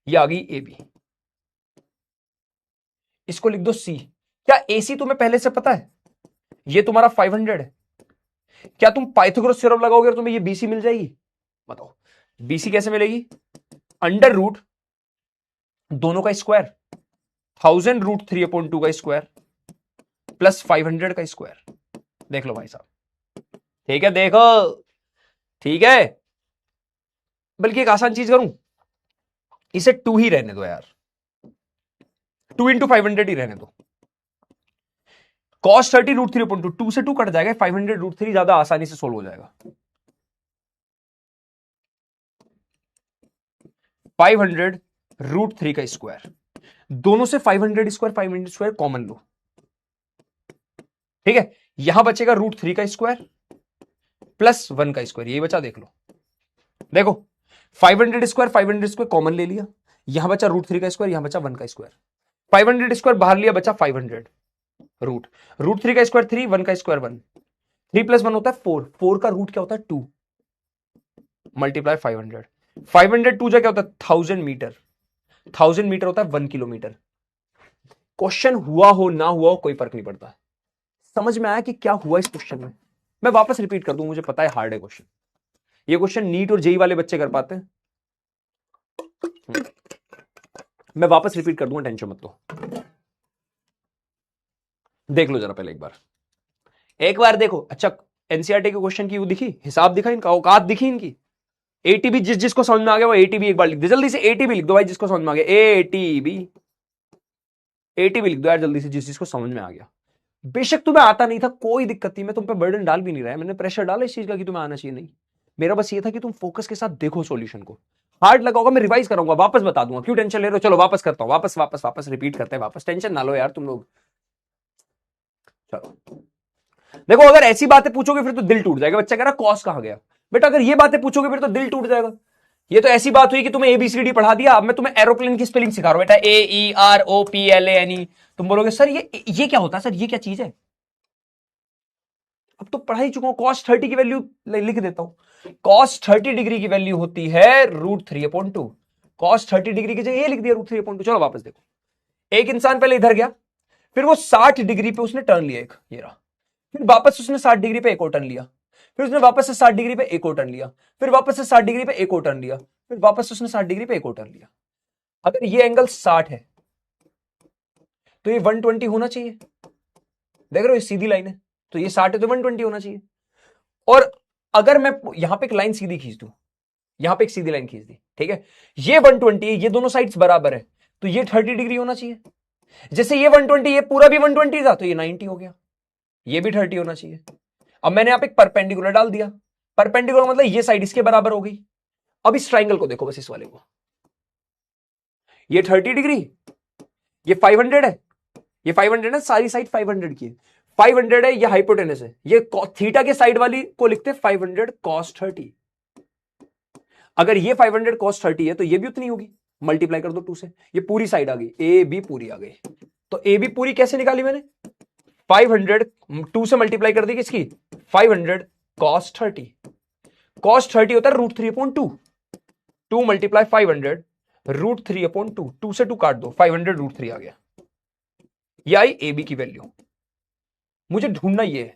ये आ गई ए बी, इसको लिख दो सी। क्या एसी तुम्हें पहले से पता है? ये तुम्हारा 500 है। क्या तुम पाइथागोरस थ्योरम लगाओगे और तुम्हें ये बीसी मिल जाएगी? बताओ बीसी कैसे मिलेगी? अंडर रूट दोनों का स्क्वायर, 1000 √3/2 का स्क्वायर प्लस 500 का स्क्वायर। देख लो भाई साहब, ठीक है, देखो ठीक है। बल्कि एक आसान चीज करूं, इसे 2 ही रहने दो यार, 2 × 500 ही रहने दो। cos 30 √3/2, 2 से 2 कट जाएगा, 500 √3 ज्यादा आसानी से सोल्व हो जाएगा। 500 √3 का स्क्वायर, दोनों से 500 स्क्वायर कॉमन लो, ठीक है, यहां बचेगा √3 का स्क्वायर प्लस 1 का स्क्वायर, ये बचा, देख लो, देखो 500 स्क्वायर कॉमन ले लिया, यहां बचा √3 का स्क्वायर, यहां बचा 1 का स्क्वायर, 500 स्क्वायर बाहर लिया, बचा 500, √3 का स्क्वायर 3, 1 का स्क्वायर 1, 3 + 1 होता है 4, 4 का रूट क्या होता है 2, मल्टीप्लाई 500, 500 2 जा क्या होता है 1000 मीटर, 1000 मीटर होता है 1 किलोमीटर। क्वेश्चन हुआ हो ना हुआ हो कोई फर्क नहीं पड़ता, समझ में आया कि क्या हुआ इस क्वेश्चन में। मैं वापस रिपीट कर दूं, मुझे पता है हार्ड है क्वेश्चन, ये क्वेश्चन नीट और जेई वाले बच्चे कर पाते हैं। मैं वापस रिपीट कर दूंगा, टेंशन मत लो, देख लो जरा पहले एक बार देखो। अच्छा, एनसीईआरटी के क्वेश्चन की वो दिखी, हिसाब दिखा इनका, औकात दिखी इनकी। एटीबी जिसको समझ में आ गया वो एटीबी एक बार लिख दे, जल्दी से एटीबी लिख दो भाई, जिसको समझ में आ गया एटीबी, एटीबी लिख दो यार जल्दी से, जिसको समझ में आ गया। बेशक तुम्हें आता नहीं था कोई दिक्कत नहीं, मैं तुम पे बर्डन डाल भी नहीं रहा है, मैंने प्रेशर डाला इस चीज का कि तुम्हें आना चाहिए, नहीं, मेरा बस ये था कि तुम फोकस के साथ देखो सॉल्यूशन को। हार्ड लगा होगा मैं रिवाइज कराऊंगा, वापस बता दूंगा, क्यों टेंशन ले रहे हो, चलो वापस करता हूं, वापस वापस वापस रिपीट करते हैं, वापस टेंशन ना लो यार तुम लोग। चलो देखो, अगर ऐसी बातें पूछोगे फिर तो दिल टूट जाएगा, बच्चा कह रहा कॉस कहां गया, बेटा अगर ये बातें पूछोगे फिर तो दिल टूट जाएगा। ये तो ऐसी बात हुई कि तुम्हें ABCD पढ़ा दिया, अब मैं तुम्हें एरोप्लेन की स्पेलिंग सिखा रहा हूं बेटा, AEROPLANE, तुम बोलोगे सर ये क्या होता है, सर ये क्या चीज है, अब तो पढ़ा ही चुका हूं। cos 30 की वैल्यू लिख देता हूं, cos 30 डिग्री की वैल्यू होती है √3/2, cos 30 डिग्री की जगह ये लिख दिया √3/2। चलो वापस देखो, एक इंसान पहले इधर गया, फिर वो 60 डिग्री पे उसने टर्न लिया एक, ये रहा, फिर वापस उसने 60 डिग्री पे एक और टर्न लिया, फिर उसने वापस से 60 डिग्री पे एक और टर्न लिया, फिर वापस से 60 डिग्री पे एक और टर्न लिया, फिर वापस उसने 60 डिग्री पे एक और टर्न लिया। अगर ये एंगल 60 है तो ये 120 होना चाहिए, देख रहे हो ये सीधी लाइन है, तो ये 60 है तो 120 होना चाहिए। और अगर मैं यहां पे एक लाइन सीधी खींच दूं, यहां पे एक सीधी लाइन खींच दी, ठीक है, ये 120 है, ये दोनों साइड्स बराबर है, तो ये 30 डिग्री होना चाहिए। जैसे ये 120, ये पूरा भी 120 था तो ये 90 हो गया, ये भी 30 होना चाहिए। अब मैंने यहां पे एक परपेंडिकुलर डाल दिया, परपेंडिकुलर मतलब ये साइड इसके बराबर हो गई। अब इस ट्राइंगल को देखो, बस इस वाले को, ये 30 डिग्री, ये 500 है, ये 500 है, सारी साइड 500 की है, 500 है, ये हाइपोटेनस है, ये थीटा के साइड वाली को लिखते 500 cos 30। अगर ये 500 cos 30 है तो ये भी उतनी होगी, मल्टीप्लाई कर दो 2 से, ये पूरी साइड आ गई, ए बी पूरी आ गई। तो ए बी पूरी कैसे निकाली मैंने, 500 2 से मल्टीप्लाई कर दी किसकी, 500 cos 30, cos 30 होता है √3/2, 2 मल्टीप्लाई 500 √3/2, 2 से 2 काट दो, 500 √3 आ गया, ये आई ए बी की वैल्यू। मुझे ढूंढना ये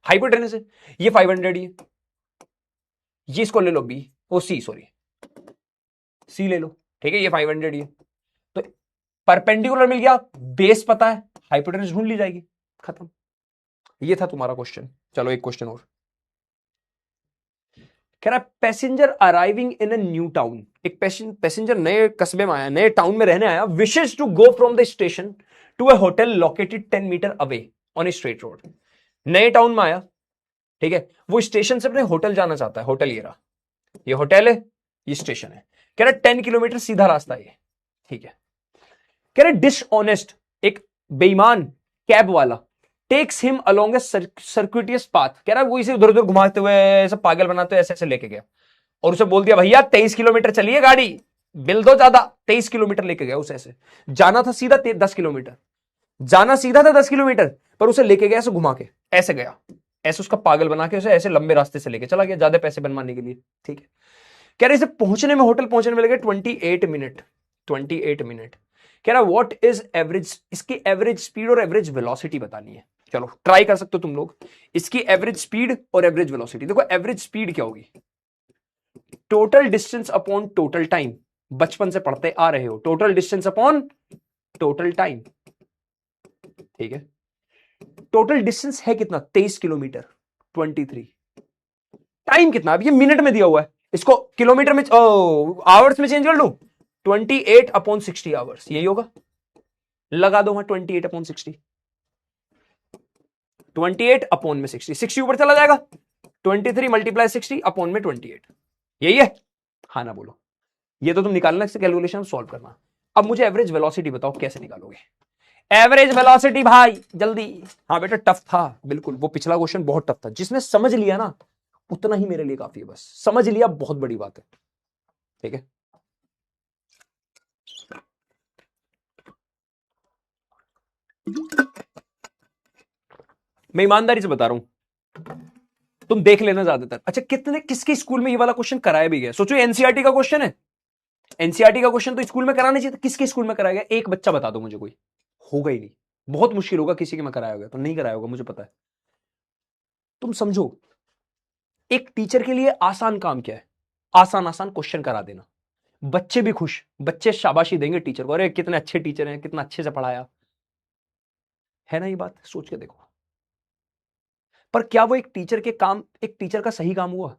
हाइपोटेनस है, ये 500 ये इसको ले लो बी, ओ सी सॉरी, सी ले लो, ठीक है, ये 500 ये, तो परपेंडिकुलर मिल गया, बेस पता है, हाइपोटेनस ढूंढ ली जाएगी, खत्म। ये था तुम्हारा क्वेश्चन। चलो एक क्वेश्चन और कह रहा है, passenger arriving in a new town, एक पैसेंजर नए कस्बे में आया, नए टाउन में रहने आया, wishes to go from the station to a hotel located 10 metre away on a straight road. नए टाउन में आया, ठीक है, वो स्टेशन से अपने होटल जाना चाहता है, होटल ये रहा, ये होटल है, ये स्टेशन है, कह रहा 10 किलोमीटर सीधा रास्ता है ये, ठीक है, कह रहे डिसऑनेस्ट, एक बेईमान कैब वाला, टेक्स हिम अलोंग ए सर्क्यूटियस पाथ, कह रहा है वो इसे उधर उधर घुमाते हुए ऐसे पागल बनाते हुए ऐसे ऐसे लेके गया, और उसे बोल दिया भैया 23 किलोमीटर चलिए गाड़ी, बिल दो ज्यादा, 23 किलोमीटर लेके गया उसे, ऐसे जाना था सीधा 10 किलोमीटर, जाना सीधा था 10 किलोमीटर, पर उसे लेके गया ऐसे घुमा के, ऐसे गया, ऐसे उसका पागल बना के उसे ऐसे लंबे रास्ते से लेके चला गया, ज्यादा पैसे बनवाने के लिए, ठीक है। कह रहे इसे पहुंचने में, होटल पहुंचने में लगे 28 मिनट, 28 मिनट। कह रहा व्हाट इज एवरेज, इसकी एवरेज स्पीड और एवरेज वेलोसिटी बतानी है। चलो ट्राई कर सकते हो तुम लोग, इसकी एवरेज स्पीड और एवरेज वेलोसिटी। देखो एवरेज स्पीड क्या होगी, total distance upon total time, बचपन से पढ़ते आ रहे हो, total distance upon total time, ठीक है। टोटल डिस्टेंस है कितना, 23 किलोमीटर, 23, टाइम कितना, अब ये मिनट में दिया हुआ है, इसको किलोमीटर में आवर्स में चेंज कर लूं, 28/60 आवर्स, यही होगा, लगा दो वहां 28/60, 28 अपॉन में 60, 60 ऊपर चला जाएगा, 23 मल्टीप्लाई 60 अपॉन में 28, यही है, हाँ ना बोलो। ये तो तुम निकालना, इससे कैलकुलेशन सॉल्व करना। अब मुझे एवरेज वेलोसिटी बताओ कैसे निकालोगे। एवरेज वेलोसिटी भाई जल्दी। हाँ बेटा टफ था बिल्कुल, वो पिछला क्वेश्चन बहुत टफ था। जिसने समझ लिया ना उतना ही मेरे लिए काफी है, बस समझ लिया बहुत बड़ी बात है। ठीक है, मैं ईमानदारी से बता रहा हूं, तुम देख लेना ज्यादातर। अच्छा कितने किसके स्कूल में ये वाला क्वेश्चन कराया भी गया? सोचो एनसीईआरटी का क्वेश्चन है, एनसीईआरटी का क्वेश्चन तो स्कूल में कराना चाहिए था। किसके स्कूल में कराया गया? एक बच्चा बता दो मुझे, कोई होगा ही नहीं, बहुत मुश्किल होगा किसी के में कराया होगा, तो नहीं कराया होगा मुझे पता है। तुम समझो एक टीचर के लिए आसान काम क्या है, आसान आसान क्वेश्चन करा देना, बच्चे भी खुश, बच्चे शाबाशी देंगे टीचर को, अरे कितने अच्छे टीचर हैं, कितना अच्छे से पढ़ाया, है ना? ये बात सोच के देखो। पर क्या वो एक टीचर के काम, एक टीचर का सही काम हुआ?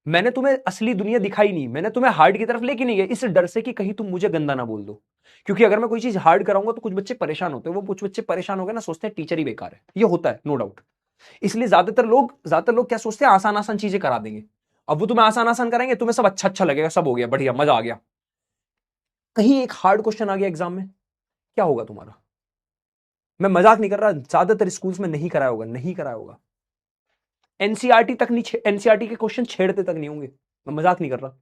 मैंने तुम्हें असली दुनिया दिखाई नहीं, मैंने तुम्हें हार्ड की तरफ लेके नहीं गया, इस डर से कि कहीं तुम मुझे गंदा ना बोल दो। क्योंकि अगर मैं कोई चीज हार्ड कराऊंगा तो कुछ बच्चे परेशान होते हैं, वो कुछ बच्चे परेशान हो गए ना, सोचते हैं टीचर ही बेकार है, ये होता है नो डाउट। इसलिए ज्यादातर लोग क्या सोचते हैं, आसान आसान चीजें करा देंगे। अब वो तुम्हें आसान आसान कराएंगे, तुम्हें सब अच्छा अच्छा लगेगा, सब हो गया बढ़िया, मजा आ गया। कहीं एक हार्ड क्वेश्चन आ गया एग्जाम में, क्या होगा तुम्हारा? मैं मजाक नहीं कर रहा, ज्यादातर स्कूल्स में नहीं कराया होगा, नहीं कराया होगा। एनसीईआरटी तक नहीं, एनसीईआरटी के क्वेश्चन छेड़ते तक नहीं होंगे, मैं मजाक नहीं कर रहा।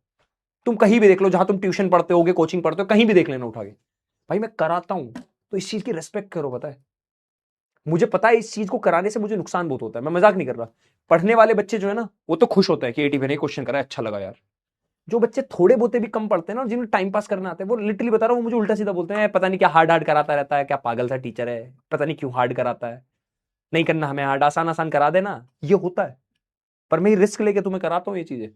तुम कहीं भी देख लो, जहां तुम ट्यूशन पढ़ते होगे, कोचिंग पढ़ते हो, कहीं भी देख लेना उठा के, भाई मैं कराता हूं तो इस चीज की रिस्पेक्ट करो। पता है, मुझे पता है इस चीज को कराने से मुझे नुकसान बहुत होता है, मैं मजाक नहीं कर रहा। पढ़ने वाले बच्चे जो है ना, वो तो खुश होता है कि 80 मैंने क्वेश्चन करा, अच्छा लगा यार। जो बच्चे थोड़े बहुते भी कम पढ़ते हैं ना, जिन्हें टाइम पास करना आता है, वो लिटरली बता रहा हूँ, वो मुझे उल्टा सीधा बोलते हैं, पता नहीं क्या हार्ड हार्ड कराता रहता है, क्या पागल सा टीचर है, पता नहीं क्यों हार्ड कराता है, नहीं करना हमें हार्ड, आसान आसान करा देना, ये होता है। पर मैं रिस्क लेके तुम्हें कराता हूं ये चीजें।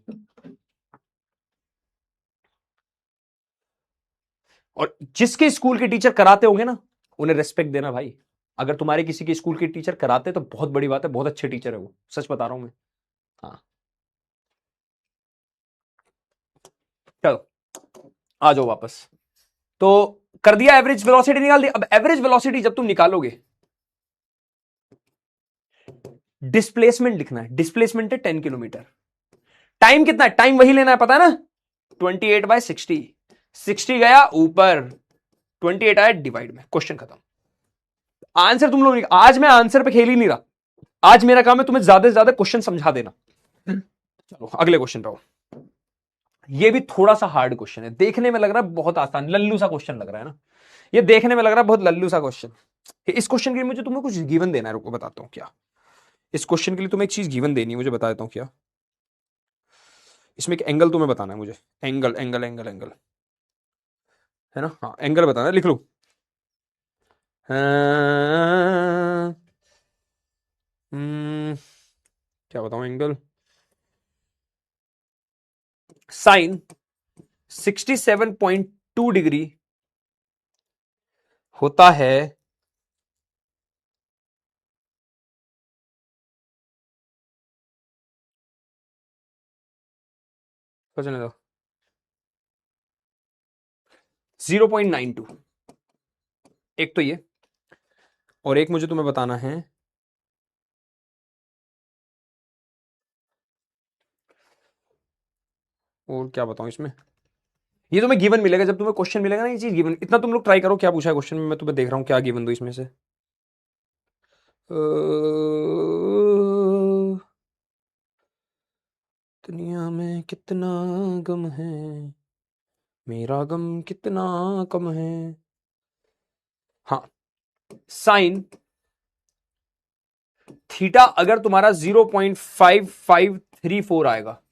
और जिसके स्कूल के टीचर कराते होंगे ना, उन्हें रेस्पेक्ट देना भाई। अगर तुम्हारे किसी के स्कूल के टीचर कराते तो बहुत बड़ी बात है, बहुत अच्छे टीचर है वो, सच बता रहा हूं मैं। हाँ चलो आ जाओ वापस। तो कर दिया, एवरेज वेलोसिटी निकाल दी। अब एवरेज वेलोसिटी जब तुम निकालोगे, डिस्प्लेसमेंट लिखना है, डिस्प्लेसमेंट है 10 किलोमीटर। टाइम कितना है? टाइम वही लेना है, पता है ना, 28/60। 60 गया ऊपर, 28 आया डिवाइड में, क्वेश्चन खत्म। आंसर तुम लोग, आज मैं आंसर पे खेल ही नहीं रहा, आज मेरा काम है तुम्हें ज्यादा से ज्यादा क्वेश्चन समझा देना। चलो अगले क्वेश्चन पे आओ। ये भी थोड़ा सा हार्ड क्वेश्चन है, देखने में लग रहा है बहुत आसान, लल्लू सा क्वेश्चन लग रहा है ना, ये देखने में लग रहा है बहुत लल्लू सा क्वेश्चन। इस क्वेश्चन के लिए मुझे तुम्हें कुछ गिवन देना है, रुको बताता हूं क्या। इस क्वेश्चन के लिए तुम्हें एक चीज गिवन देनी है, मुझे बता देता हूं क्या। इसमें एक एंगल तुम्हें बताना है मुझे, एंगल एंगल एंगल एंगल, है ना? हाँ एंगल बताना है, लिख लो। हाँ, क्या बताऊं एंगल? साइन 67.2 डिग्री होता है सोचने दो, 0.92। एक तो ये, और एक मुझे तुम्हें बताना है, और क्या बताऊं इसमें। ये तुम्हें गिवन मिलेगा जब तुम्हें क्वेश्चन मिलेगा ना, ये चीज गिवन। इतना तुम लोग ट्राई करो, क्या पूछा है क्वेश्चन में, मैं तुम्हें देख रहा हूं क्या गिवन दो इसमें से। दुनिया में कितना गम है, मेरा गम कितना कम है। हाँ, साइन थीटा अगर तुम्हारा 0.5534 आएगा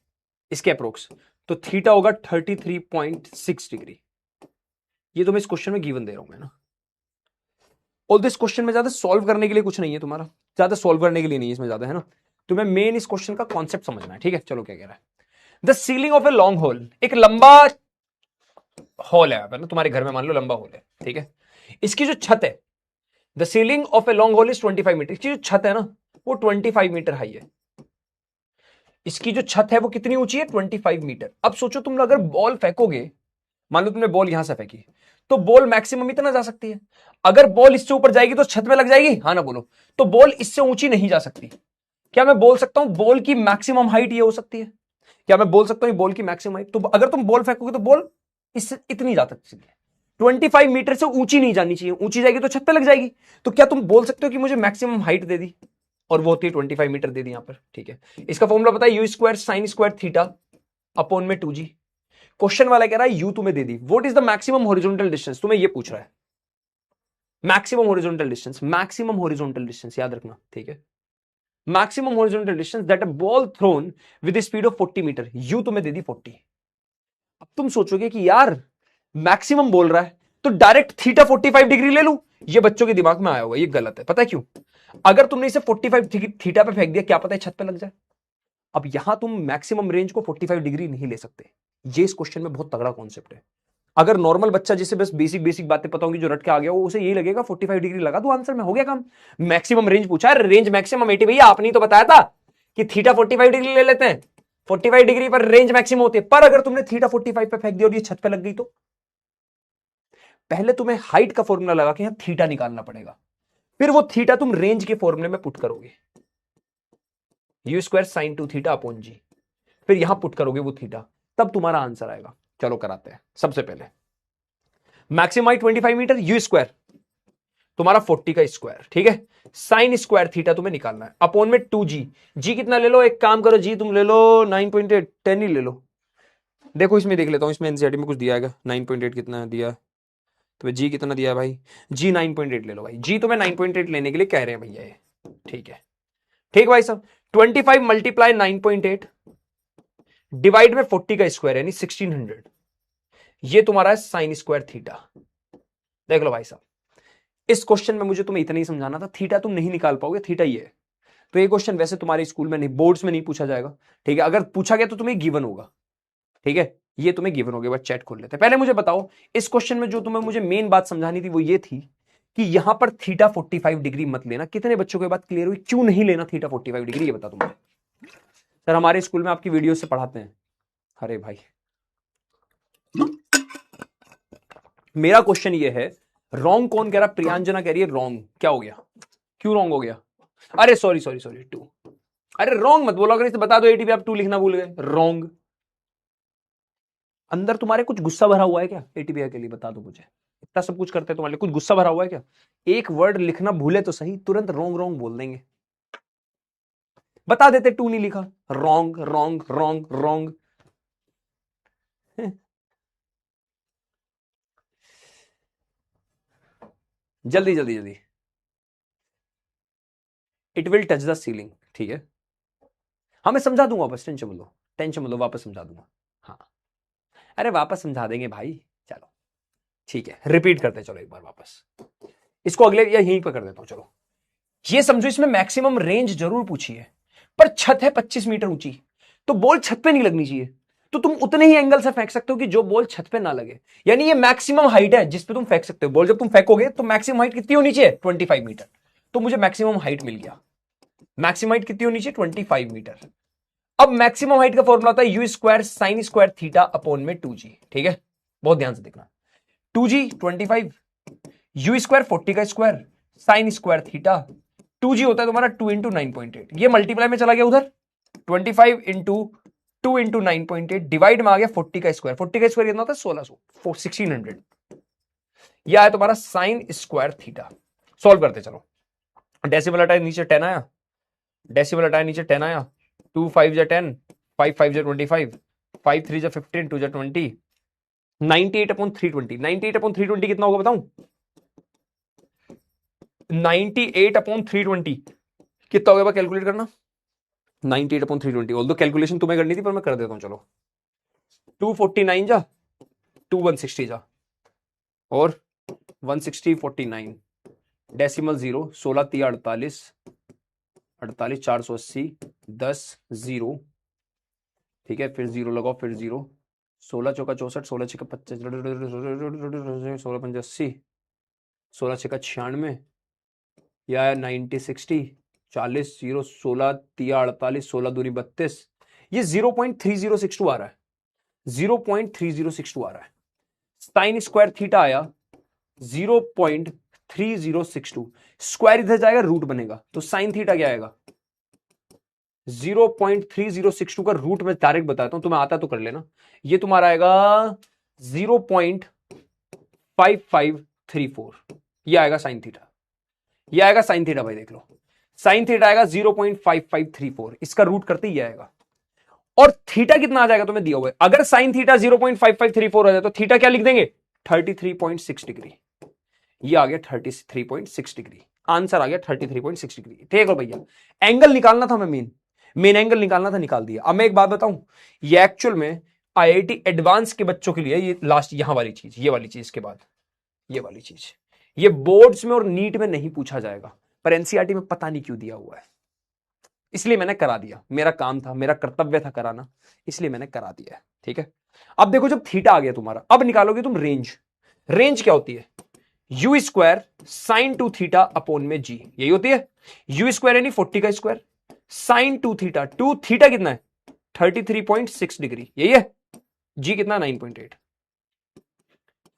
इसके अप्रोक्स, तो थीटा होगा 33.6 डिग्री। ये तो मैं इस क्वेश्चन में गिवन दे रहा हूं मैं ना। और दिस क्वेश्चन में ज्यादा सॉल्व करने के लिए कुछ नहीं है तुम्हारा, ज्यादा सॉल्व करने के लिए नहीं है इसमें ज्यादा, है ना? तुम्हें मेन इस क्वेश्चन का कॉन्सेप्ट समझना है, ठीक है? चलो क्या कह रहा है, the ceiling of a long hall, एक लंबा हॉल है ना तुम्हारे घर में, मान लो लंबा हॉल है, ठीक है? इसकी जो छत है, the ceiling of a long hall is 25 metre. इसकी जो छत है ना, वो 25 मीटर हाई है। इसकी जो छत है वो कितनी ऊंची है? 25 मीटर। अब सोचो तुम अगर बॉल फेंकोगे, मान लो तुमने बॉल यहां से फेंकी, तो बॉल मैक्सिमम इतना जा सकती है। अगर बॉल इससे ऊपर जाएगी तो छत में लग जाएगी, हाँ ना बोलो? तो बॉल इससे ऊंची नहीं जा सकती। क्या मैं बोल सकता हूं बॉल की मैक्सिमम हाइट ये हो सकती है? क्या मैं बोल सकता हूं बॉल की मैक्सिमम हाइट? तो अगर तुम बॉल फेंकोगे तो बॉल इससे इतनी जा सकती है। 25 मीटर से ऊंची नहीं जानी चाहिए, ऊंची जाएगी तो छत पे लग जाएगी। तो क्या तुम बोल सकते हो कि मुझे मैक्सिमम हाइट दे दी, और वो होती है 25 मीटर दे दी यहां पर, ठीक है। इसका फॉर्मूला पता है, u square sine square theta upon में 2g। क्वेश्चन वाला कह रहा है यू तुम्हें दे दी, what is the maximum horizontal distance, तुम्हें ये पूछ रहा है। Maximum horizontal distance, maximum horizontal distance याद रखना, ठीक है। Maximum horizontal distance that a ball thrown with speed of 40 metre, u तुम्हें दे दी 40। अब तुम सोचोगे कि यार मैक्सिमम बोल रहा है तो डायरेक्ट थीटा 45 डिग्री ले लूं, ये बच्चों के दिमाग में आया होगा, ये गलत है। पता है क्यों? अगर तुमने इसे 45 थीटा पे फेंक दिया, क्या पता है छत पे लग जाए। अब यहां तुम मैक्सिमम रेंज को 45 डिग्री नहीं ले सकते, ये इस क्वेश्चन में बहुत तगड़ा कॉन्सेप्ट है। अगर नॉर्मल बच्चा जिसे बस बेसिक बेसिक बातें पता होंगी, जो रट के आ गया, वो उसे यही लगेगा 45 डिग्री लगा दो आंसर में, हो गया काम। मैक्सिमम रेंज पूछा है, रेंज मैक्सिमम 80, भैया आपने तो बताया था कि थीटा 45 डिग्री ले लेते हैं, 45 डिग्री पर रेंज मैक्सिमम होती है। पर अगर तुमने थीटा 45 पे फेंक दिया और ये छत पे लग गई, तो पहले तुम्हें हाइट का फॉर्मूला लगा के यहां थीटा निकालना पड़ेगा, फिर वो थीटा तुम रेंज के फॉर्मूले में पुट करोगे, u square sine 2 theta upon g, फिर यहां पुट करोगे वो थीटा, तब तुम्हारा आंसर आएगा। चलो कराते हैं। सबसे पहले maximum height 25 metre, u square तुम्हारा 40 का स्क्वायर, ठीक है। साइन स्क्वायर थीटा तुम्हें निकालना है, अपॉन में 2g। जी कितना ले लो, एक काम करो, जी तुम ले लो 9.8, 10 ही ले लो। देखो इसमें देख लेता हूं, इसमें एनसीईआरटी में कुछ दिया है 9.8 कितना दिया, तो जी कितना दिया है भाई, जी 9.8 ले लो भाई, जी तुम्हें 9.8 लेने के लिए कह रहे हैं भैया ये, ठीक है। ठीक भाई साहब, 25 मल्टीप्लाई 9.8 डिवाइड में 40 का स्क्वायर यानी 1600, ये तुम्हारा है साइन स्क्वायर थीटा। देख लो भाई साहब, इस क्वेश्चन में मुझे तुम्हें इतना ही समझाना था, थीटा तुम नहीं निकाल पाओगे, थीटा ये है। तो ये क्वेश्चन वैसे तुम्हारे स्कूल में नहीं, बोर्ड्स में नहीं पूछा जाएगा, ठीक है। अगर पूछा गया तो तुम्हें गिवन होगा, ठीक है, ये तुम्हें गिवन होगा। बस चैट खोल लेते हैं। पहले मुझे बताओ, इस क्वेश्चन में जो तुम्हें मुझे मेन बात समझानी थी वो ये थी कि यहां पर थीटा 45 डिग्री मत लेना। कितने बच्चों को बात क्लियर हुई, क्यों नहीं लेना थीटा 45 डिग्री, ये बता तुम। सर हमारे स्कूल में आपकी वीडियो से पढ़ाते हैं। अरे भाई, मेरा क्वेश्चन ये है, रॉन्ग कौन कह रहा, प्रियांजना कह रही है रॉन्ग। क्या हो गया, क्यों रॉन्ग हो गया? अरे सॉरी सॉरी सॉरी 2, अरे रॉन्ग मत बोलो, अगर इसे बता दो 80 पे आप 2 लिखना भूल गए, रॉन्ग। अंदर तुम्हारे कुछ गुस्सा भरा हुआ है क्या 80 के लिए, बता दो मुझे। इतना सब कुछ करते हैं तुम्हारे लिए, कुछ गुस्सा भरा हुआ है क्या? एक वर्ड लिखना भूले तो सही, तुरंत रॉन्ग रॉन्ग बोल देंगे। बता देते 2 नहीं लिखा, रॉन्ग रॉन्ग रॉन्ग रॉन्ग। जल्दी जल्दी जल्दी, it will touch the ceiling, ठीक है। हाँ मैं समझा दूंगा, बस टेंशन मत लो, टेंशन मत लो, वापस समझा दूंगा। हाँ अरे वापस समझा देंगे भाई, चलो ठीक है, रिपीट करते हैं, चलो एक बार वापस इसको, अगले या यहीं पर कर देता हूं। चलो ये समझो, इसमें मैक्सिमम रेंज जरूर पूछी है, पर छत है 25 मीटर ऊंची, तो बॉल छत पे नहीं लगनी चाहिए। तो तुम उतने ही एंगल से फेंक सकते हो कि जो बॉल छत पे ना लगे, यानी ये मैक्सिमम हाइट है जिस पे तुम फेंक सकते हो बॉल। जब तुम फेंकोगे तो मैक्सिमम हाइट कितनी होनी चाहिए, 25 मीटर। तो मुझे मैक्सिमम हाइट मिल गया। मैक्सिमम हाइट कितनी होनी चाहिए, 25 मीटर। अब मैक्सिमम हाइट का फॉर्मूला होता है u square sine square theta upon में 2g, ठीक है। बहुत ध्यान से देखना, 2g 25, यू स्क्वायर 40 का square, sine square theta, 2g होता है तुम्हारा 2 इंटू 9.8, ये मल्टीप्लाई में चला गया उधर, 25 इंटू 2 इंटू 9.8 डिवाइड में आ गया 40 का स्क्वायर, 40 का स्क्वायर कितना होता है 1600, 1600। यह है तुम्हारा साइन स्क्वायर थीटा। सॉल्व करते चलो, डेसिमल हटाया नीचे 10 आया, डेसिमल हटाया नीचे 10 आया, 2 5 जा 10, 5 5 जा 25, 5 3 जा 15, 2 जा 20, 98 अपॉन 320, 98 अपॉन 320 कितना होगा बताऊं, 98 अपॉन 320 कितना होगा, कैलकुलेट करना। 98 अपॉन 320, ऑल्दो कैलकुलेशन तुम्हें करनी थी पर मैं कर देता हूं। चलो 249 जा, 160 जा, और 160 49, डेसिमल 0, 16 3 48, 48 480, 10 0, ठीक है, फिर 0 लगाओ, फिर 0, 16 चौका 64, 16 छक्का 25, 16 पंजा 80, 16 छक्का 96, या 90 60, 40 0, 16 3 48, 16 दूनी 32, ये 0.3062 आ रहा है, 0.3062 आ रहा है। साइन स्क्वायर थीटा आया 0.3062, स्क्वायर इधर जाएगा रूट बनेगा, तो साइन थीटा क्या आएगा, 0.3062 का रूट में डायरेक्ट बताता हूं, तुम्हें आता तो कर लेना। ये तुम्हारा आएगा 0.5534, ये आएगा साइन थीटा, ये आएगा साइन थीटा भाई, देख लो साइन थीटा आएगा 0.5534, इसका रूट करते ही आएगा। और थीटा कितना आ जाएगा तुम्हें दिया हुआ है, अगर साइन थीटा 0.5534 आ जाए तो थीटा क्या लिख देंगे 33.6 डिग्री, ये आ गया 33.6 डिग्री, आंसर आ गया 33.6 डिग्री। ठीक है भैया, एंगल निकालना था, मैं मेन एंगल निकालना था, निकाल दिया। अब मैं एक बात बताऊं, ये एक्चुअल में आईआईटी एडवांस के बच्चों के लिए, ये लास्ट यहां वाली चीज, ये वाली चीज के बाद ये वाली चीज, ये बोर्ड्स में और नीट में नहीं पूछा जाएगा, पर एनसीईआरटी में पता नहीं क्यों दिया हुआ है, इसलिए मैंने करा दिया, मेरा काम था, मेरा कर्तव्य था कराना, इसलिए मैंने करा दिया है। ठीक है, अब देखो जब थीटा आ गया तुम्हारा, अब निकालोगे तुम रेंज। रेंज क्या होती है, u square sine 2 theta upon में जी, यही होती है। यू स्क्वायर यानी 40 का स्क्वायर, साइन 2 थीटा, 2 थीटा कितना है 33.6 डिग्री, यही है। जी कितना 9.8,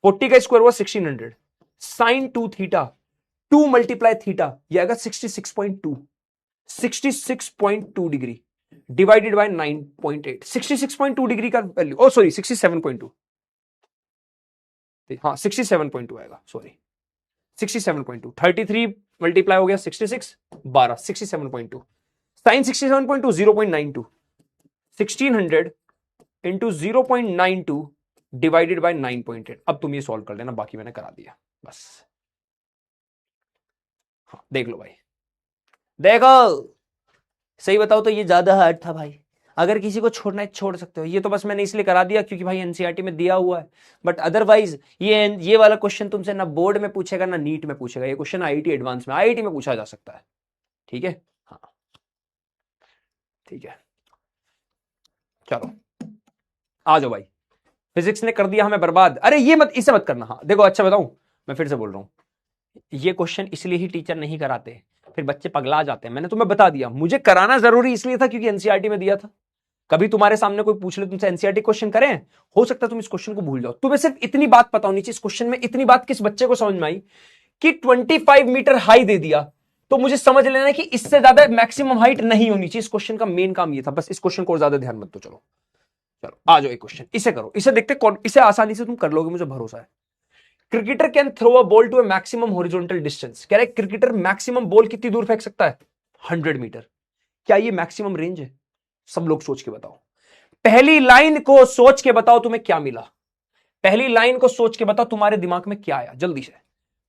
40 का स्क्वायर हुआ 1600, साइन 2 थीटा, 2 मल्टीप्लाई थीटा, यह आएगा 66.2, 66.2 डिग्री डिवाइडेड बाय 9.8, 66.2 डिग्री का वैल्यू, ओ सॉरी 67.2, हाँ 67.2 आएगा, सॉरी 67.2, 33 मल्टीप्लाई हो गया 66, 12, 67.2, साइन 67.2 0.92, 1600 इंटू 0.92 डिवाइडेड बाय 9.8। अब तुम ये सॉल्व कर लेना, बाकी मैंने करा दिया बस। हाँ देख लो भाई, देखो सही बताओ तो ये ज्यादा हार्ड था भाई, अगर किसी को छोड़ना है छोड़ सकते हो, ये तो बस मैंने इसलिए करा दिया क्योंकि भाई एनसीईआरटी में दिया हुआ है, बट अदरवाइज ये वाला क्वेश्चन तुमसे ना बोर्ड में पूछेगा ना नीट में पूछेगा, ये क्वेश्चन आईआईटी एडवांस में, आईआईटी में पूछा जा सकता है। ठीक है, हाँ ठीक है, चलो आ जाओ भाई, फिजिक्स ने कर दिया हमें बर्बाद। अरे ये मत, इसे मत करना। हाँ देखो, अच्छा बताऊं, मैं फिर से बोल रहा हूं, ये क्वेश्चन इसलिए ही टीचर नहीं कराते, फिर बच्चे पगला जाते हैं। मैंने तुम्हें बता दिया, मुझे कराना जरूरी इसलिए था क्योंकि एनसीईआरटी में दिया था। कभी तुम्हारे सामने कोई पूछ ले तुमसे एनसीईआरटी क्वेश्चन करें, हो सकता है तुम इस क्वेश्चन को भूल जाओ। तुम्हें सिर्फ इतनी बात पता होनी चाहिए, इस क्वेश्चन में इतनी बात किस बच्चे को समझ में आई कि 25 मीटर हाई दे दिया तो मुझे समझ लेना कि इससे ज्यादा मैक्सिमम हाइट नहीं होनी चाहिए। इस क्वेश्चन का मेन काम ये था, बस इस क्वेश्चन को ज्यादा ध्यान मत दो। चलो चलो आ जाओ, एक क्वेश्चन इसे करो, इसे देखते इसे आसानी से तुम कर लोगे, मुझे भरोसा है। Cricketer can throw a ball to a maximum horizontal distance. कह रहे क्रिकेटर मैक्सिमम बॉल कितनी दूर फेंक सकता है 100 मीटर। क्या ये मैक्सिमम रेंज है? सब लोग सोच के बताओ, पहली लाइन को सोच के बताओ तुम्हें क्या मिला, पहली लाइन को सोच के बताओ तुम्हारे दिमाग में क्या आया, जल्दी से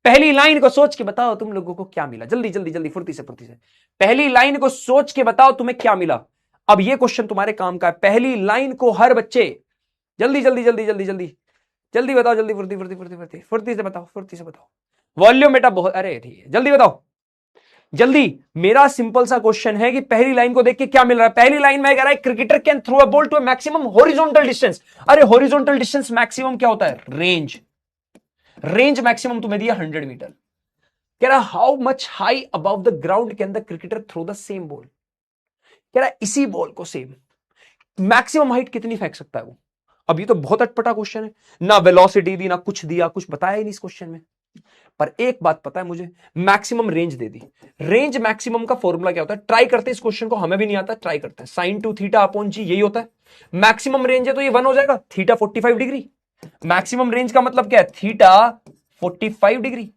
पहली लाइन को सोच के बताओ तुम लोगों को क्या मिला, जल्दी जल्दी जल्दी फुर्ती से पहली लाइन को सोच के बताओ तुम्हें क्या मिला। अब ये क्वेश्चन तुम्हारे काम का है, पहली लाइन को हर बच्चे जल्दी जल्दी जल्दी जल्दी जल्दी जल्दी बताओ, जल्दी फुर्ती फुर्ती फुर्ती फुर्ती फुर्ती से बताओ, फुर्ती से बताओ। वॉल्यूम बेटा बहुत, अरे ठीक है जल्दी बताओ जल्दी। मेरा सिंपल सा क्वेश्चन है कि पहली लाइन को देख के क्या मिल रहा है। पहली लाइन में कह रहा है cricketer can throw a ball to a maximum horizontal distance. अरे हॉरिजॉन्टल डिस्टेंस मैक्सिमम क्या होता है? रेंज। रेंज मैक्सिमम तुम्हें दिया 100 मीटर। कह रहा how much high above the ground can the cricketer throw the same ball. कह रहा इसी बॉल को सेम मैक्सिमम हाइट कितनी फेंक सकता है वो। अब ये तो बहुत अटपटा क्वेश्चन है, ना वेलोसिटी दी ना कुछ दिया, कुछ बताया ही नहीं इस क्वेश्चन में। पर एक बात पता है मुझे, मैक्सिमम रेंज दे दी। रेंज मैक्सिमम का फॉर्मूला क्या होता है? ट्राई करते हैं इस क्वेश्चन को, हमें भी नहीं आता, ट्राई करते हैं। साइन 2 थीटा अपॉन जी, यही होता है। मैक्सिमम रेंज है तो ये 1 हो जाएगा, थीटा 45 डिग्री। मैक्सिमम रेंज का मतलब क्या है? Theta 45 degree.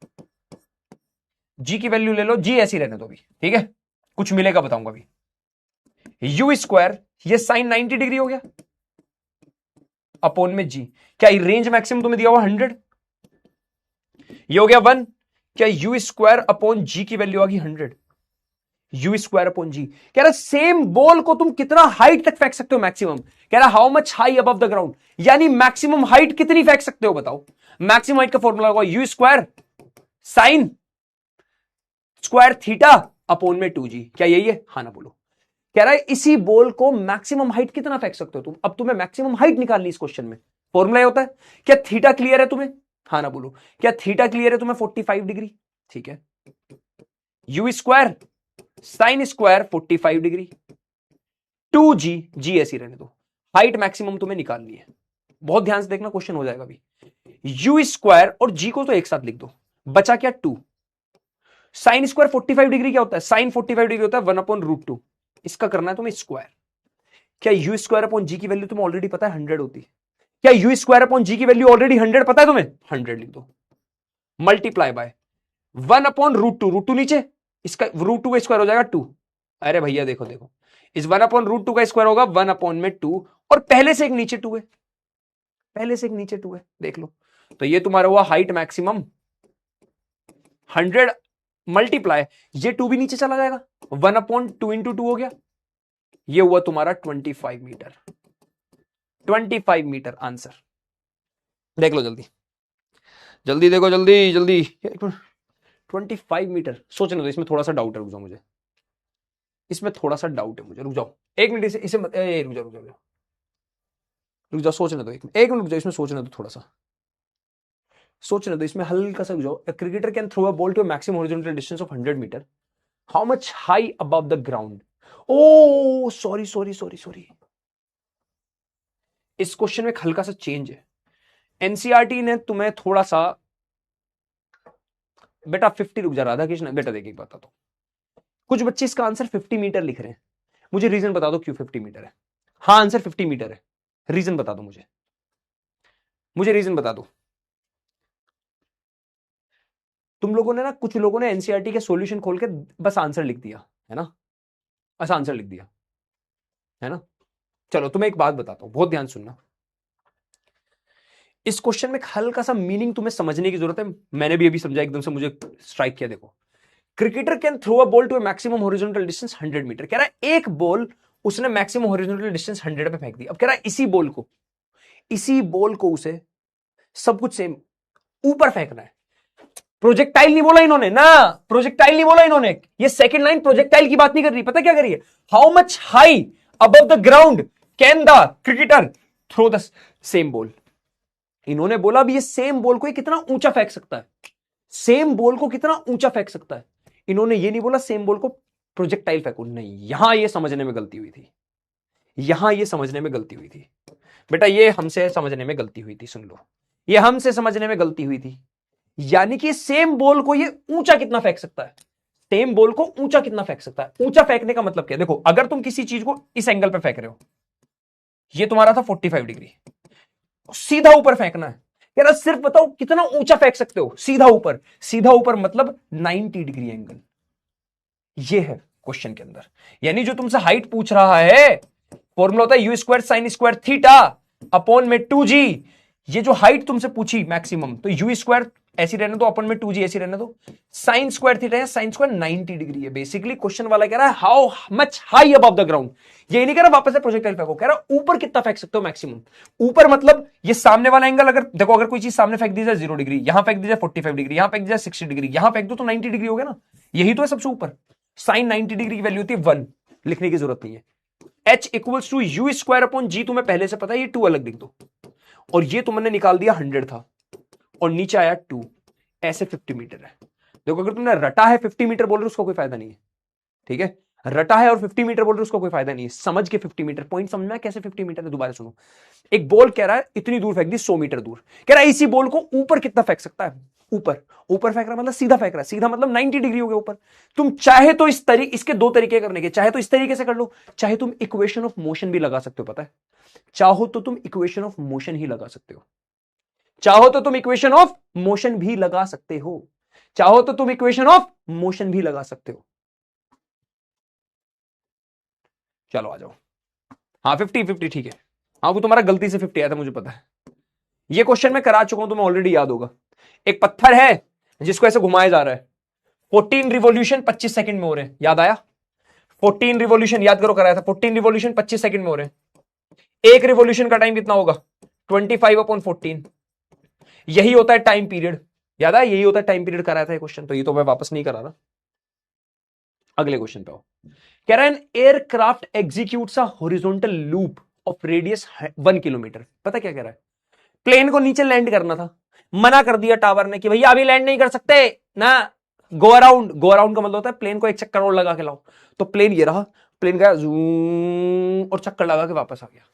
जी की वैल्यू ले लो, जी ऐसी रहने दो भी, ठीक है, कुछ मिलेगा बताऊंगा अभी। यू स्क्वायर, ये साइन 90 डिग्री हो गया अपॉन में जी। क्या ये रेंज मैक्सिमम तुम्हें दिया हुआ 100, ये हो गया 1। क्या यू स्क्वायर अपॉन जी की वैल्यू आ गई 100, यू स्क्वायर अपॉन जी। कह रहा सेम बॉल को तुम कितना हाइट तक फेंक सकते हो मैक्सिमम। कह रहा how much high above the ground, यानी मैक्सिमम हाइट कितनी फेंक सकते हो बताओ। मैक्सिमम हाइट का फॉर्मूला होगा you square sine square theta upon में 2g। क्या यही है? हाँ ना बोलो। कह रहा है इसी बॉल को मैक्सिमम हाइट कितना फेंक सकते हो तुम। अब तुम्हें मैक्सिमम हाइट निकालनी इस क्वेश्चन में, फॉर्मूला होता है। क्या थीटा क्लियर है तुम्हें? हाँ ना बोलो। क्या थीटा क्लियर है तुम्हें? 45 डिग्री, ठीक है। U square sine square 45 degree, 2g, जी ऐसी रहने दो। हाइट मैक्सिमम तुम्हें निकालनी है, बहुत ध्यान से देखना, क्वेश्चन हो जाएगा अभी। यू स्क्वायर और जी को तो एक साथ लिख दो, बचा क्या? 2। साइन स्क्वायर 45 डिग्री क्या होता है? साइन 45 डिग्री होता है 1/√2। इसका करना है तुम्हें स्क्वायर। क्या यू स्क्वायर अपॉन जी की वैल्यू तुम्हें ऑलरेडी पता है 100 होती है? क्या यू स्क्वायर अपॉन जी की वैल्यू ऑलरेडी 100 पता है तुम्हें? 100 लिख दो। मल्टीप्लाई बाय 1/√2, √2 नीचे, इसका √2 का स्क्वायर हो जाएगा 2। अरे भैया देखो देखो, इस 1/√2 का स्क्वायर होगा 1/2 और पहले से एक नीचे 2 है, पहले से एक नीचे 2 है, देख लो। तो ये तुम्हारा हुआ हाइट मैक्सिमम 100 मल्टीप्लाई, ये 2 भी नीचे चला जाएगा, 1/2 इंटू 2 हो गया, ये हुआ तुम्हारा 25 मीटर। 25 metre answer. देख लो जल्दी जल्दी, देखो जल्दी जल्दी। 25 मीटर, सोचने दो, इसमें थोड़ा सा डाउट है, रुक जाओ मुझे, इसमें थोड़ा सा डाउट है मुझे, रुक जाओ एक मिनट, इसे रुक जाओ रुक जाओ रुक जाओ, सोचने दो एक मिनट रुक जाओ, इसमें सोचने दो, थोड़ा सा सोचने दो, इसमें हल्का सा रुक जाओ। A cricketer can throw a ball to a maximum horizontal distance of 100 metre, how much high above the ground. Oh sorry sorry sorry sorry, इस क्वेश्चन में हल्का सा चेंज है। एनसीईआरटी ने तुम्हें थोड़ा सा, बेटा 50, रुक जा राधा कृष्ण, बेटा देखिए बता दो, कुछ बच्चे इसका आंसर 50 मीटर लिख रहे हैं, मुझे रीजन बता दो क्यों 50 मीटर है। हाँ आंसर 50 मीटर है, रीजन बता दो मुझे रीजन बता दो। तुम लोगों ने ना, कुछ लोगों ने एनसीईआरटी के सॉल्यूशन खोल के बस आंसर लिख दिया है ना, बस आंसर लिख दिया है ना। चलो तुम्हें एक बात बताता हूं, बहुत ध्यान सुनना, इस क्वेश्चन में हल्का सा मीनिंग तुम्हें समझने की जरूरत है, मैंने भी अभी समझा, एकदम से मुझे स्ट्राइक किया। देखो, cricketer can throw a ball to a maximum horizontal distance 100 metre, कह रहा है एक बॉल उसने मैक्सिमम हॉरिजॉन्टल डिस्टेंस 100 पे फेंक दी। अब कह रहा है इसी बॉल को उसे सब कुछ सेम ऊपर फेंकना है। प्रोजेक्टाइल नहीं बोला इन्होंने ना, प्रोजेक्टाइल नहीं बोला इन्होंने, ये सेकंड लाइन प्रोजेक्टाइल की बात नहीं कर रही, पता क्या कर रही है, how much high above the ground can the cricketer throw the same ball. इन्होंने बोला भी ये सेम बॉल को कितना ऊंचा फेंक सकता है, सेम बॉल को कितना ऊंचा फेंक सकता है। इन्होंने ये नहीं बोला सेम बॉल को प्रोजेक्टाइल फेंको, नहीं, यहां ये समझने में गलती हुई थी, यहां ये समझने में गलती हुई थी बेटा, ये हमसे समझने में गलती हुई थी, सुन लो, ये हमसे समझने में गलती हुई थी। यानी कि सेम बॉल को ये ऊंचा कितना फेंक सकता है, सेम बॉल को ऊंचा कितना फेंक सकता है। ऊंचा फेंकने का मतलब क्या है, देखो अगर तुम किसी चीज को इस एंगल पे फेंक रहे हो, ये तुम्हारा था 45 डिग्री, सीधा ऊपर फेंकना है, कह रहा सिर्फ बताओ कितना ऊंचा फेंक सकते हो, सीधा ऊपर, सीधा ऊपर मतलब 90 डिग्री एंगल, ये है क्वेश्चन के अंदर। यानी जो तुमसे हाइट पूछ रहा है, फॉर्मूला होता है u square sine square theta upon में 2g, ये जो हाइट तुमसे पूछी मैक्सिमम, तो यू स्क्वायर ऐसी रहने दो, अपन में 2g ऐसी रहने दो, साइन स्क्वायर थीटा है, साइन स्क्वायर 90 डिग्री है। बेसिकली क्वेश्चन वाला कह रहा है how much high above the ground, ये नहीं कह रहा वापस से प्रोजेक्टाइल फेंको, कह रहा ऊपर कितना फेंक सकते हो मैक्सिमम। ऊपर मतलब ये सामने वाला एंगल, अगर देखो अगर कोई चीज सामने फेंक दी जाए 0 डिग्री, यहां फेंक दी जाए 45 डिग्री, यहां फेंक दी जाए 60 डिग्री, यहां फेंक दो तो 90 डिग्री हो गया ना, यही तो है सबसे ऊपर। साइन 90 डिग्री की वैल्यू होती है 1, लिखने की जरूरत नहीं है। h equals to u square upon g, तुम्हें पहले से पता है, ये 2 अलग लिख दो, और ये तुमने निकाल दिया 100 था और नीचे आया 2, ऐसे 50 मीटर है। देखो अगर तुमने रटा है 50 मीटर बोल रहे हो उसका कोई फायदा नहीं है, ठीक है, रटा है और 50 मीटर बोल रहे हो उसका कोई फायदा नहीं है, समझ के 50 मीटर, पॉइंट समझना है कैसे 50 मीटर है। दोबारा सुनो, एक बॉल कह रहा है इतनी दूर फेंक दी 100 मीटर दूर, कह रहा है इसी बॉल को ऊपर कितना फेंक सकता है, ऊपर, ऊपर फेंक रहा मतलब सीधा फेंक रहा है, सीधा मतलब 90 डिग्री हो गया ऊपर। तुम चाहे तो इस तरीके, इसके दो तरीके करने के, चाहे तो इस तरीके से कर लो, चाहे तुम इक्वेशन ऑफ मोशन भी लगा सकते हो, पता है, चाहो तो तुम इक्वेशन ऑफ मोशन ही लगा सकते हो, चाहो तो तुम इक्वेशन ऑफ मोशन भी लगा सकते हो, चाहो तो तुम इक्वेशन ऑफ मोशन भी लगा सकते हो। चलो आ जाओ, हाँ 50-50 ठीक है, हाँ वो तुम्हारा गलती से 50 आया था मुझे पता है, ये क्वेश्चन मैं करा चुका हूं, तुम्हें ऑलरेडी याद होगा। एक पत्थर है जिसको ऐसे घुमाया जा रहा है, 14 रिवॉल्यूशन 25 सेकंड में हो रहे हैं, याद आया, 14 रिवॉल्यूशन याद करो, कराया था, 14 रिवॉल्यूशन 25 सेकंड में हो रहे हैं, एक रिवॉल्यूशन का टाइम कितना होगा 25/14, यही होता है टाइम पीरियड, याद है, यही होता है टाइम पीरियड, कराया था ये क्वेश्चन, तो ये तो मैं वापस नहीं करा रहा। अगले क्वेश्चन पे आओ, कह रहा है an aircraft executes a horizontal loop of radius 1 kilometre, पता क्या कह रहा है, प्लेन को नीचे लैंड करना था, मना कर दिया टावर ने कि भैया अभी लैंड नहीं कर सकते ना, गो अराउंड, गो अराउंड का मतलब होता है प्लेन को एक चक्कर और लगा के लाओ, तो प्लेन ये रहा, प्लेन गया जूम और चक्कर लगा के वापस आ गया।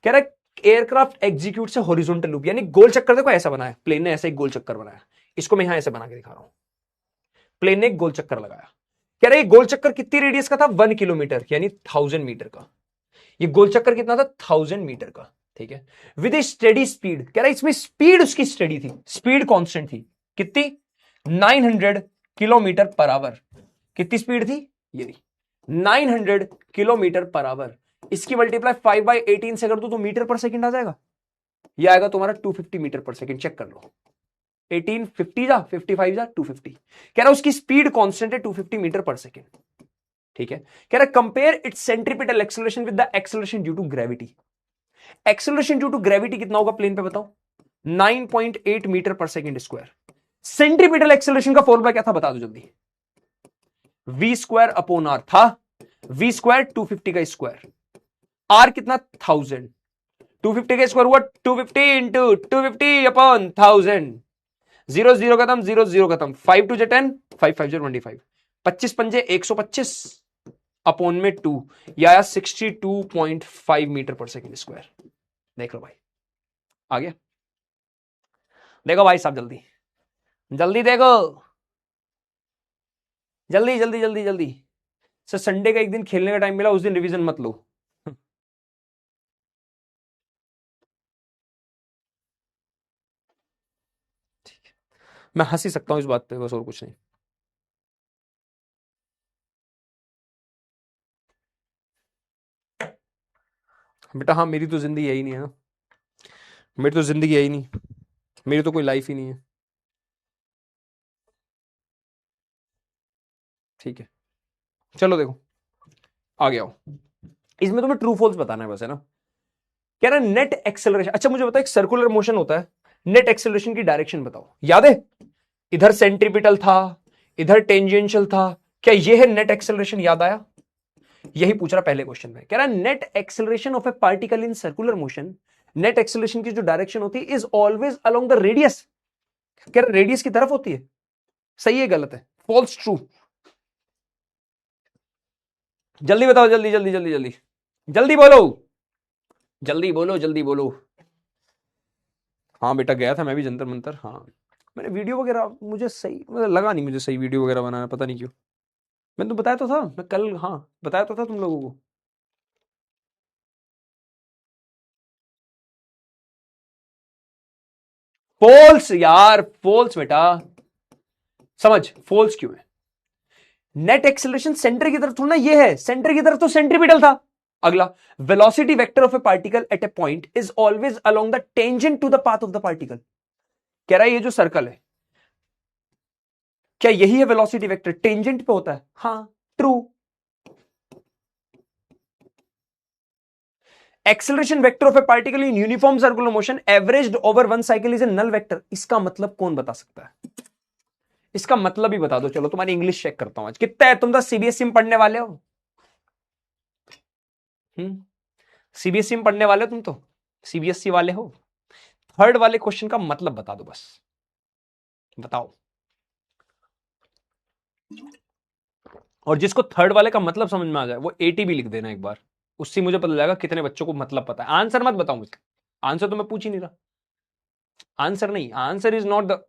कह रहा है एयरक्राफ्ट एग्जीक्यूट से हॉरिजॉन्टल लूप, यानी गोल चक्कर, देखो ऐसा बनाया प्लेन ने, ऐसा एक गोल चक्कर बनाया, इसको मैं यहां ऐसे बना के दिखा रहा हूं, प्लेन ने एक गोल चक्कर लगाया, कह रहा है गोल चक्कर कितनी रेडियस का था 1 किलोमीटर यानी 1000 मीटर का, ये गोल चक्कर कितना था 1000 मीटर का, ठीक है, विद ए स्टेडी स्पीड, कह रहा है इसमें स्पीड उसकी स्टेडी थी, स्पीड कांस्टेंट थी, कितनी? 900 किलोमीटर पर आवर। कितनी स्पीड थी? ये 900 किलोमीटर पर आवर। इसकी मल्टीप्लाई 5/18 से कर दो तो मीटर पर सेकंड आ जाएगा। ये आएगा तुम्हारा 250 मीटर पर सेकंड। चेक कर लो, 1850 जा 55 जा 250। कह रहा उसकी स्पीड कांस्टेंट है 250 मीटर पर सेकंड। ठीक है, कह रहा compare its centripetal acceleration with the acceleration due to gravity. Acceleration due to gravity कितना होगा प्लेन पे बताओ? 9.8 मीटर पर सेकंड स्क्वायर। सेंट्रीपिटल एक्सेलरेशन का फॉर्मूला क्या था बता दो जल्दी। v स्क्वायर अपॉन आर था। v स्क्वायर 250 का स्क्वायर, r कितना? 1000। 250 का स्क्वायर हुआ 250 इंटू 250 अपॉन 1000। 0 0 खत्म, 0 0 खत्म, 5 2 10, 5 5 25, 25 पंजे 125 अपॉन में 2, यह आया 62.5 मीटर पर सेकंड स्क्वायर। देख लो भाई, आ गया? देखो भाई साहब, जल्दी जल्दी देखो, जल्दी जल्दी जल्दी जल्दी। सर संडे का एक दिन खेलने का टाइम मिला, उस दिन रिवीजन मत लो। ठीक है, मैं हंस ही सकता हूं इस बात पे, बस और कुछ नहीं। बेटा हाँ, मेरी तो जिंदगी यही नहीं है ना, मेरी तो जिंदगी यही नहीं, मेरी तो कोई लाइफ ही नहीं है। ठीक है, चलो देखो आ गया हो। इसमें तुम्हें ट्रू फॉल्स बताना है बस, है ना? कह रहा नेट एक्सेलरेशन। अच्छा मुझे बताओ, एक सर्कुलर मोशन होता है, नेट एक्सेलरेशन की डायरेक्शन बताओ। याद है, इधर सेंट्रीपिटल था, इधर टेंजेंशियल था, क्या यह है नेट एक्सेलरेशन? याद आया? यही पूछ रहा पहले क्वेश्चन में। कह रहा net acceleration of a particle in circular motion, net acceleration की जो डायरेक्शन होती है is always along the radius. कह रहा रेडियस की तरफ होती है। सही है गलत है? False true? जल्दी बताओ, जल्दी जल्दी जल्दी जल्दी जल्दी बोलो, जल्दी बोलो जल्दी बोलो। हाँ बेटा गया था मैं भी जंतर मंतर। हाँ मैंने वीडियो वगैरह, मुझे सही मतलब लगा नहीं, मुझे सही वीडियो वगैरह बनाना, पता नहीं क्यों। मैंने तो बताया तो था, मैं कल, हाँ बताया तो था तुम लोगों को। फॉल्स यार, फॉल्स बेटा, समझ फॉल्स क्यों है? नेट एक्सेलरेशन सेंटर की तरफ थोड़ा ना, ये है सेंटर की तरफ तो सेंट्रीपिटल था। अगला, velocity vector of a particle at a point is always along the tangent to the path of the particle. कह रहा है ये जो सर्कल है, क्या यही है वेलोसिटी वेक्टर? टेंजेंट पे होता है। हाँ true. Acceleration vector of a particle in uniform circular motion averaged over one cycle is a null vector. इसका मतलब कौन बता सकता है? इसका मतलब ही बता दो। चलो तुम्हारी इंग्लिश चेक करता हूं आज। कितना है? तुम तो सीबीएसई में पढ़ने वाले हो। सीबीएसई में पढ़ने वाले हो तुम तो, सीबीएसई वाले हो। थर्ड वाले क्वेश्चन का मतलब बता दो बस, बताओ। और जिसको थर्ड वाले का मतलब समझ में आ जाए वो एटी भी लिख देना एक बार, उससे मुझे पता लगेगा कितने बच्चों को मतलब पता है। आंसर मत बताओ मुझे, आंसर तो मैं पूछ ही नहीं रहा। आंसर नहीं, answer is not the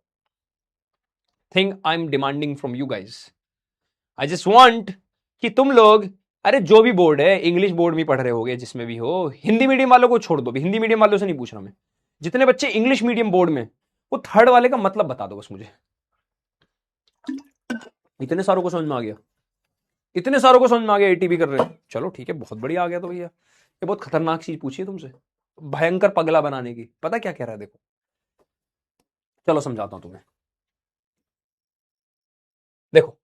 thing I am demanding from you guys. I just want कि तुम लोग, अरे जो भी बोर्ड है, इंग्लिश बोर्ड में पढ़ रहे होगे, जिसमें भी हो, हिंदी मीडियम वालों को छोड़ दो, हिंदी मीडियम वालों से नहीं पूछ रहा मैं, जितने बच्चे इंग्लिश मीडियम बोर्ड में, वो थर्ड वाले का मतलब बता दो बस मुझे। इतने सारों को समझ में आ गया? इतने सारों को समझ में आ गया? एटीबी कर रहे हैं, चलो ठीक है, बहुत बढ़िया आ गया। तो भैया ये बहुत खतरनाक चीज पूछी है तुमसे, भयंकर पगला बनाने की। पता क्या कह रहा है? देखो चलो समझाता हूं तुम्हें। देखो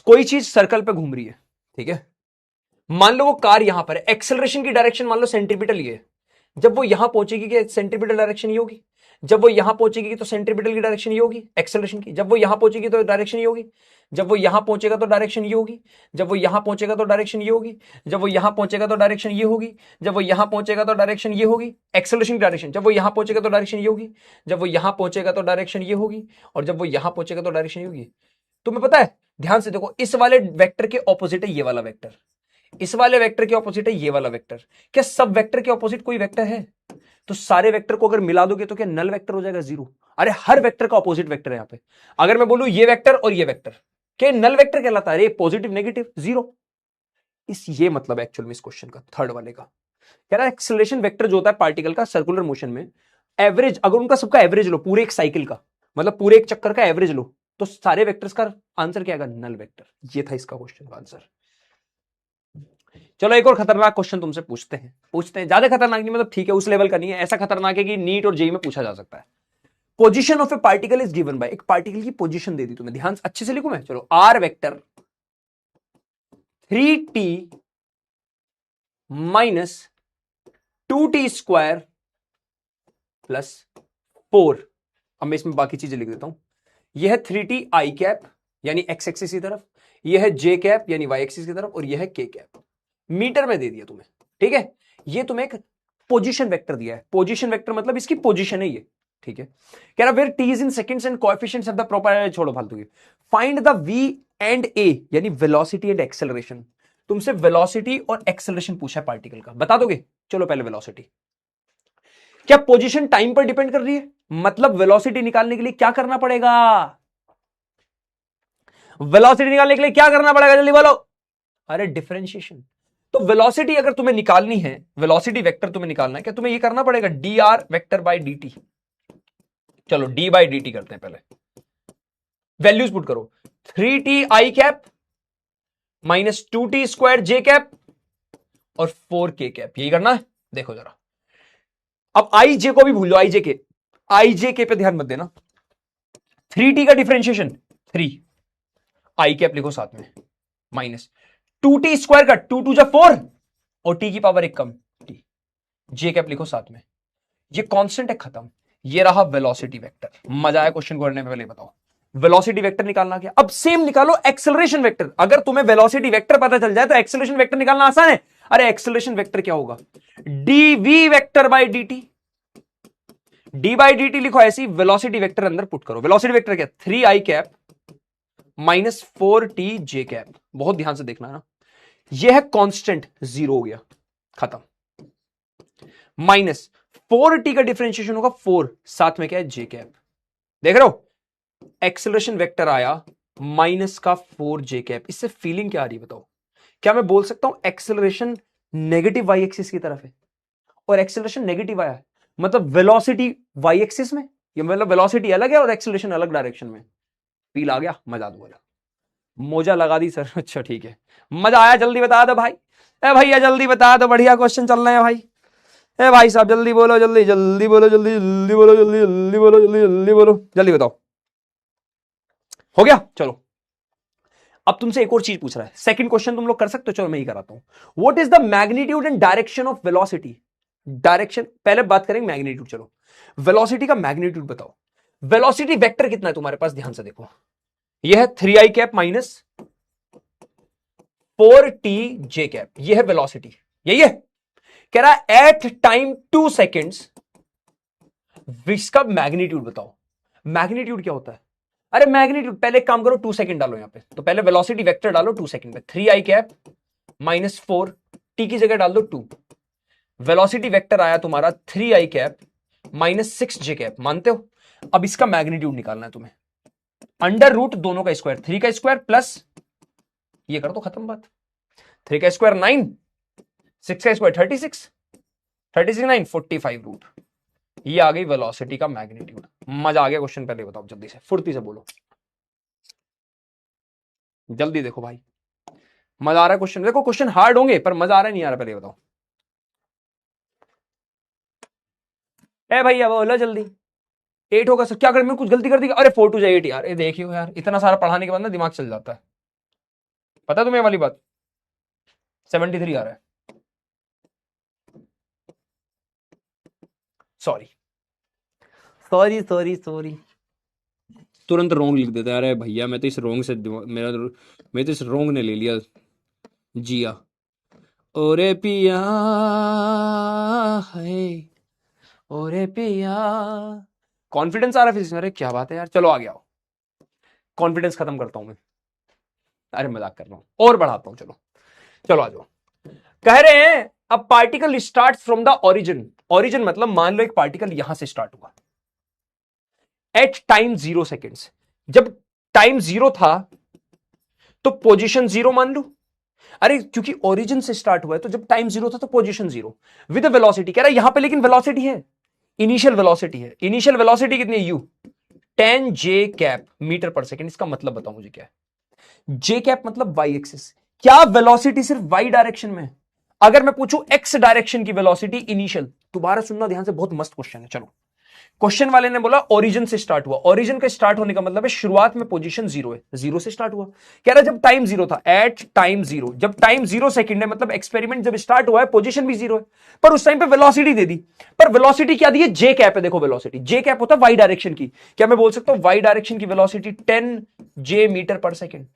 कोई चीज सर्कल पे घूम रही है, ठीक है, मान लो वो कार यहां पर है, एक्सेलरेशन की डायरेक्शन मान लो सेंट्रीपिटल ये है। जब वो यहां पहुंचेगी कि सेंट्रीपिटल डायरेक्शन ये होगी, जब वो यहां पहुंचेगी तो सेंट्रीपिटल की डायरेक्शन ये होगी एक्सेलरेशन की, जब वो यहां पहुंचेगी तो डायरेक्शन ये होगी, जब वो यहां पहुंचेगा तो डायरेक्शन ये होगी, जब वो यहां पहुंचेगा तो डायरेक्शन ये होगी, जब वो यहां पहुंचेगा तो डायरेक्शन ये होगी, जब वो यहां पहुंचेगा तो डायरेक्शन ये होगी, एक्सेलरेशन की डायरेक्शन। जब वो यहां पहुंचेगा तो डायरेक्शन ये होगी, जब वो यहां पहुंचेगा तो डायरेक्शन ये होगी, और जब वो यहां पहुंचेगा तो डायरेक्शन ये होगी। तुम्हें पता है, ध्यान से देखो, इस वाले वेक्टर के ऑपोजिट है ये वाला वेक्टर, इस वाले वेक्टर के ऑपोजिट है ये वाला वेक्टर। क्या सब वेक्टर के ऑपोजिट कोई वेक्टर है? तो सारे वेक्टर को अगर मिला दोगे तो क्या नल वेक्टर हो जाएगा? जीरो। अरे हर वेक्टर का ऑपोजिट वेक्टर है यहां पे। अगर मैं बोलूं ये वेक्टर और ये वेक्टर, क्या नल वेक्टर कहलाता है? अरे पॉजिटिव नेगेटिव जीरो। इस ये मतलब एक्चुअल में इस क्वेश्चन का, थर्ड वाले का। कह रहा है एक्सेलरेशन वेक्टर जो होता है पार्टिकल का सर्कुलर मोशन में, एवरेज, अगर उनका सबका एवरेज लो पूरे एक साइकिल का, मतलब पूरे एक चक्कर का एवरेज लो, तो सारे वेक्टर्स का आंसर क्या आएगा? Null vector. ये था इसका क्वेश्चन का आंसर। चलो एक और खतरनाक क्वेश्चन तुमसे पूछते हैं। ज्यादा खतरनाक नहीं, मतलब ठीक है, उस लेवल का नहीं है, ऐसा खतरनाक है कि नीट और जेई में पूछा जा सकता है। Position of a particle is given by, एक पार्टिकल की पोजीशन दे दी तुम्हें, ध्यान अच्छे से लिखूं मैं, चलो, R vector 3t minus 2t square plus 4। अब मैं इसमें बाकी चीजें लिख देता हूं। यह है 3t आई कैप यानी एक्स एक्सिस की तरफ, यह है जे कैप यानी वाई एक्सिस की तरफ, और यह है के कैप। मीटर में दे दिया तुम्हें, ठीक है। ये तुम्हें एक पोजीशन वेक्टर दिया है, पोजीशन वेक्टर मतलब इसकी पोजीशन है ये, ठीक है। कह रहा where t is in seconds and coefficients of the proper, छोड़ो फालतू की। Find the v and a यानी वेलोसिटी एंड एक्सेलरेशन। तुमसे वेलोसिटी और एक्सेलरेशन पूछा है पार्टिकल का, बता दोगे? चलो पहले वेलोसिटी। क्या पोजीशन टाइम पर डिपेंड कर रही है? मतलब वेलोसिटी निकालने के लिए क्या करना पड़ेगा? वेलोसिटी निकालने के लिए क्या करना पड़ेगा, जल्दी बोलो। अरे डिफरेंशिएशन। तो वेलोसिटी अगर तुम्हें निकालनी है, वेलोसिटी वेक्टर तुम्हें निकालना है, क्या तुम्हें ये करना पड़ेगा? D R vector by D T. चलो डी बाई डी टी करते हैं पहले, वैल्यूज पुट करो। 3t आई कैप माइनस 2t स्क्वायर जे कैप और 4k कैप, यही करना है। देखो जरा, अब आई जे को भी भूल लो, आई जे के पे ध्यान मत देना। 3t का डिफरेंशिएशन 3, आई कैप लिखो साथ में, माइनस 2t स्क्वायर का 2 2 जा 4 और t की पावर एक कम t, जे कैप लिखो साथ में। ये कांस्टेंट है, खत्म। ये रहा वेलोसिटी वेक्टर। मजा आया क्वेश्चन को करने में? पहले बताओ, वेलोसिटी वेक्टर निकालना क्या। अब सेम निकालो एक्सेलरेशन वेक्टर। अगर तुम्हें वेलोसिटी वेक्टर पता चल जाए तो एक्सेलरेशन वेक्टर निकालना आसान है। अरे एक्सेलरेशन वेक्टर क्या होगा? D v vector by d t. D by d t लिखो ऐसी, वेलोसिटी वेक्टर अंदर पुट करो। वेलोसिटी वेक्टर क्या? 3i कैप माइनस 4t जे कैप। बहुत ध्यान से देखना है ना, यह है कांस्टेंट, 0 हो गया, खत्म। माइनस 4t का डिफरेंशिएशन होगा 4, साथ में क्या है? जे कैप। देख रहे हो, एक्सेलरेशन वेक्टर आया माइनस का 4 जे कैप। इससे फीलिंग क्या आ रही है बताओ? क्या मैं बोल सकता हूं एक्सेलरेशन नेगेटिव वाई एक्सिस की तरफ है और एक्सेलरेशन नेगेटिव आया है, मतलब वेलोसिटी वाई एक्सिस में, ये मतलब वेलोसिटी अलग है और एक्सेलरेशन अलग डायरेक्शन में। फील आ गया? मजा दो, मोजा लगा दी सर। अच्छा ठीक है, मजा आया? जल्दी बता दो भाई, ए भैया जल्दी बता दो, बढ़िया क्वेश्चन चल रहे हैं भाई। ए भाई साहब जल्दी बोलो, जल्दी जल्दी बोलो, जल्दी जल्दी बोलो, जल्दी जल्दी बोलो, जल्दी जल्दी बोलो, जल्दी बताओ। हो गया? चलो अब तुमसे एक और चीज पूछ रहा है, सेकंड क्वेश्चन तुम लोग कर सकते हो, चलो मैं ही कराता हूं। What is the magnitude and direction of velocity? Direction पहले बात करेंगे, मैग्नीट्यूड चलो। वेलोसिटी का मैग्नीट्यूड बताओ। वेलोसिटी वेक्टर कितना है तुम्हारे पास? ध्यान से देखो, यह है 3i कैप माइनस 4t जे कैप, यह है वेलोसिटी, यही है। कह रहा है एट टाइम 2 सेकेंड्स इसका मैग्नीट्यूड बताओ। मैग्नीट्यूड क्या होता है? अरे मैग्नीट्यूड पहले एक काम करो, 2 सेकंड डालो यहां पे, तो पहले वेलोसिटी वेक्टर डालो 2 सेकंड पे। 3i कैप माइनस 4, टी की जगह डाल दो 2। वेलोसिटी वेक्टर आया तुम्हारा 3i कैप माइनस 6 जे कैप, मानते हो? अब इसका मैग्नीट्यूड निकालना है तुम्हें, अंडर रूट दोनों का स्क्वायर, 3 का स्क्वायर प्लस ये कर दो, खत्म बात। 3 का स्क्वायर 9, 6 का स्क्वायर 36, 36 9 45 रूट। ये आ गई वेलोसिटी का मैग्नीट्यूड। मजा आ गया क्वेश्चन? पहले बताओ जल्दी से, फुर्ती से बोलो, जल्दी देखो भाई, मजा आ रहा है क्वेश्चन? देखो क्वेश्चन हार्ड होंगे पर मजा आ रहा है नहीं आ रहा, पहले बताओ। ए भैया बोलो जल्दी। 8 होगा सर, क्या करें, मैं कुछ गलती कर दी? अरे 4 2 8 यार, ये देखियो यार, इतना सारा पढ़ाने के बाद ना दिमाग चल जाता है, पता है तुम्हें वाली बात। 73 आ रहा है, सॉरी सॉरी सॉरी सॉरी, तुरंत रोंग लिख देता है। अरे भैया मैं तो इस रोंग से मैं तो इस रोंग ने ले लिया जिया। ओरे पिया है, ओरे पिया। कॉन्फिडेंस आ रहा है फिजिक्स में? अरे क्या बात है यार, चलो आ गया, कॉन्फिडेंस खत्म करता हूं मैं। अरे मजाक कर रहा हूं, और बढ़ाता हूं, चलो चलो आ जाओ। कह रहे हैं अब particle start from the origin. Origin मतलब मान लो एक पार्टिकल यहां से स्टार्ट हुआ एट टाइम 0 सेकेंड्स। जब टाइम 0 था तो पोजीशन 0 मान लो। अरे क्योंकि ओरिजिन से स्टार्ट हुआ है तो जब टाइम 0 था तो पोजीशन 0 विद वेलोसिटी। कह रहा है यहां पे लेकिन वेलोसिटी है, इनिशियल वेलोसिटी है। इनिशियल वेलोसिटी कितनी है? u। 10 जे कैप मीटर पर सेकेंड। इसका मतलब बताओ मुझे क्या है। जे कैप मतलब वाई एक्सिस। क्या वेलोसिटी सिर्फ वाई डायरेक्शन में है? अगर मैं पूछूं एक्स डायरेक्शन की वेलोसिटी इनिशियल, दोबारा सुनना ध्यान से, बहुत मस्त क्वेश्चन है। चलो, क्वेश्चन वाले ने बोला ओरिजिन से स्टार्ट हुआ। ओरिजिन का स्टार्ट होने का मतलब है शुरुआत में पोजीशन जीरो है, जीरो से स्टार्ट हुआ। कह रहा जब टाइम जीरो था, एट टाइम जीरो, जब टाइम 0 सेकंड है, मतलब एक्सपेरिमेंट जब स्टार्ट हुआ है पोजीशन भी जीरो है, पर उस टाइम पे वेलोसिटी दे दी। पर वेलोसिटी क्या दी है? जे कैप है। देखो वेलोसिटी जे कैप होता है वाई डायरेक्शन की। क्या मैं बोल सकता हूं वाई डायरेक्शन की वेलोसिटी 10 जे मीटर पर सेकेंड?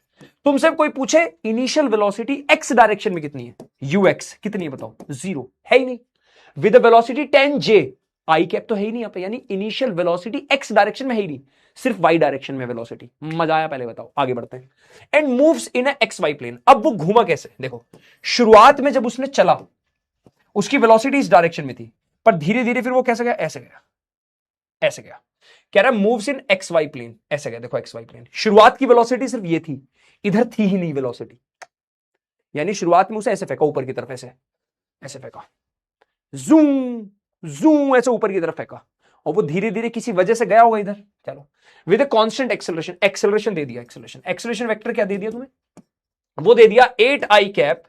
तुमसे कोई पूछे इनिशियल वेलोसिटी एक्स डायरेक्शन में कितनी है, यूएक्स कितनी है बताओ? जीरो है ही नहीं। With velocity 10 J, I cap तो है ही नहीं यहां पे, यानी इनिशियल वेलोसिटी एक्स डायरेक्शन में है ही नहीं, सिर्फ वाई डायरेक्शन में वेलोसिटी। मजा आया? पहले बताओ, आगे बढ़ते हैं। And moves in x y plane. अब वो घूमा कैसे? देखो, शुरुआत में जब उसने चला उसकी वेलोसिटी इस डायरेक्शन में थी, पर धीरे धीरे फिर वो कैसे गया? ऐसे गया, ऐसे गया। कह रहा है moves in x y plane, ऐसे गया। देखो एक्स वाई प्लेन, शुरुआत की वेलोसिटी सिर्फ ये थी, इधर थी ही नहीं वेलोसिटी, यानी शुरुआत में उसे ऐसे फेंका ऊपर की तरफ, ऐसे ऐसे फेंका, जूम जूम ऐसे ऊपर की तरफ फेंका, और वो धीरे धीरे किसी वजह से गया होगा इधर। चलो, with a constant acceleration, acceleration दे दिया, एक्सेलरेशन, एक्सेलरेशन वेक्टर क्या दे दिया तुम्हें? वो दे दिया 8 आई कैप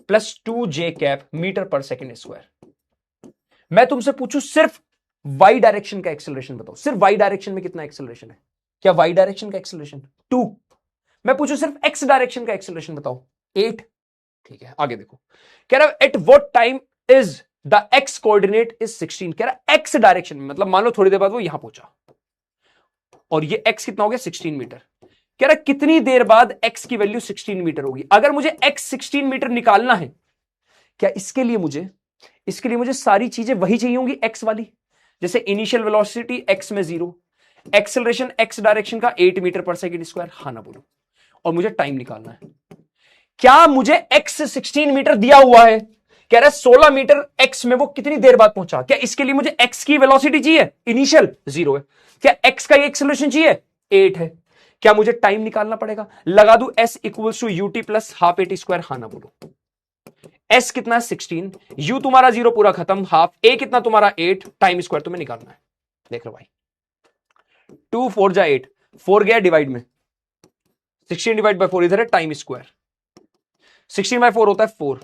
प्लस 2 जे कैप मीटर पर सेकेंड स्क्वायर। मैं तुमसे पूछूं सिर्फ वाई डायरेक्शन का एक्सेलरेशन बताओ, सिर्फ वाई डायरेक्शन में कितना एक्सेलरेशन है? क्या वाई डायरेक्शन का एक्सेलरेशन 2? मैं पूछूं सिर्फ एक्स डायरेक्शन का एक्सेलरेशन बताओ, 8। ठीक है, आगे देखो। कह रहा at what time is the x coordinate is 16। कह रहा एक्स डायरेक्शन में, मतलब मान लो थोड़ी देर बाद वो यहां पहुंचा और ये एक्स कितना हो गया? 16 मीटर। कह रहा कितनी देर बाद एक्स की वैल्यू 16 मीटर होगी? अगर मुझे एक्स 16 मीटर निकालना है, क्या इसके लिए मुझे सारी चीजें वही चाहिए होंगी एक्स वाली, जैसे इनिशियल वेलोसिटी एक्स में 0, एक्सेलरेशन एक्स डायरेक्शन का 8 मीटर पर सेकेंड स्क्वायर, हाँ ना बोलो, और मुझे टाइम निकालना है। क्या मुझे एक्स 16 मीटर दिया हुआ है? कह रहा है 16 मीटर एक्स में वो कितनी देर बाद पहुंचा? क्या इसके लिए मुझे एक्स की वेलोसिटी चाहिए? इनिशियल 0 है। क्या एक्स का एक्सेलरेशन चाहिए? 8 है। क्या मुझे टाइम निकालना पड़ेगा? लगा दू s equals to u t plus half a t square, हाँ ना बोलो। एस कितना है? 16, यू तुम्हारा 0 पूरा खत्म, हाफ, ए कितना तुम्हारा 8, टाइम स्क्वायर तुम्हें निकालना है। देख लो भाई, 2 4 जा 8, 4 गया डिवाइड में, 16 डिवाइड बाय 4 इधर है टाइम स्क्वायर, 16 बाय 4 होता है 4,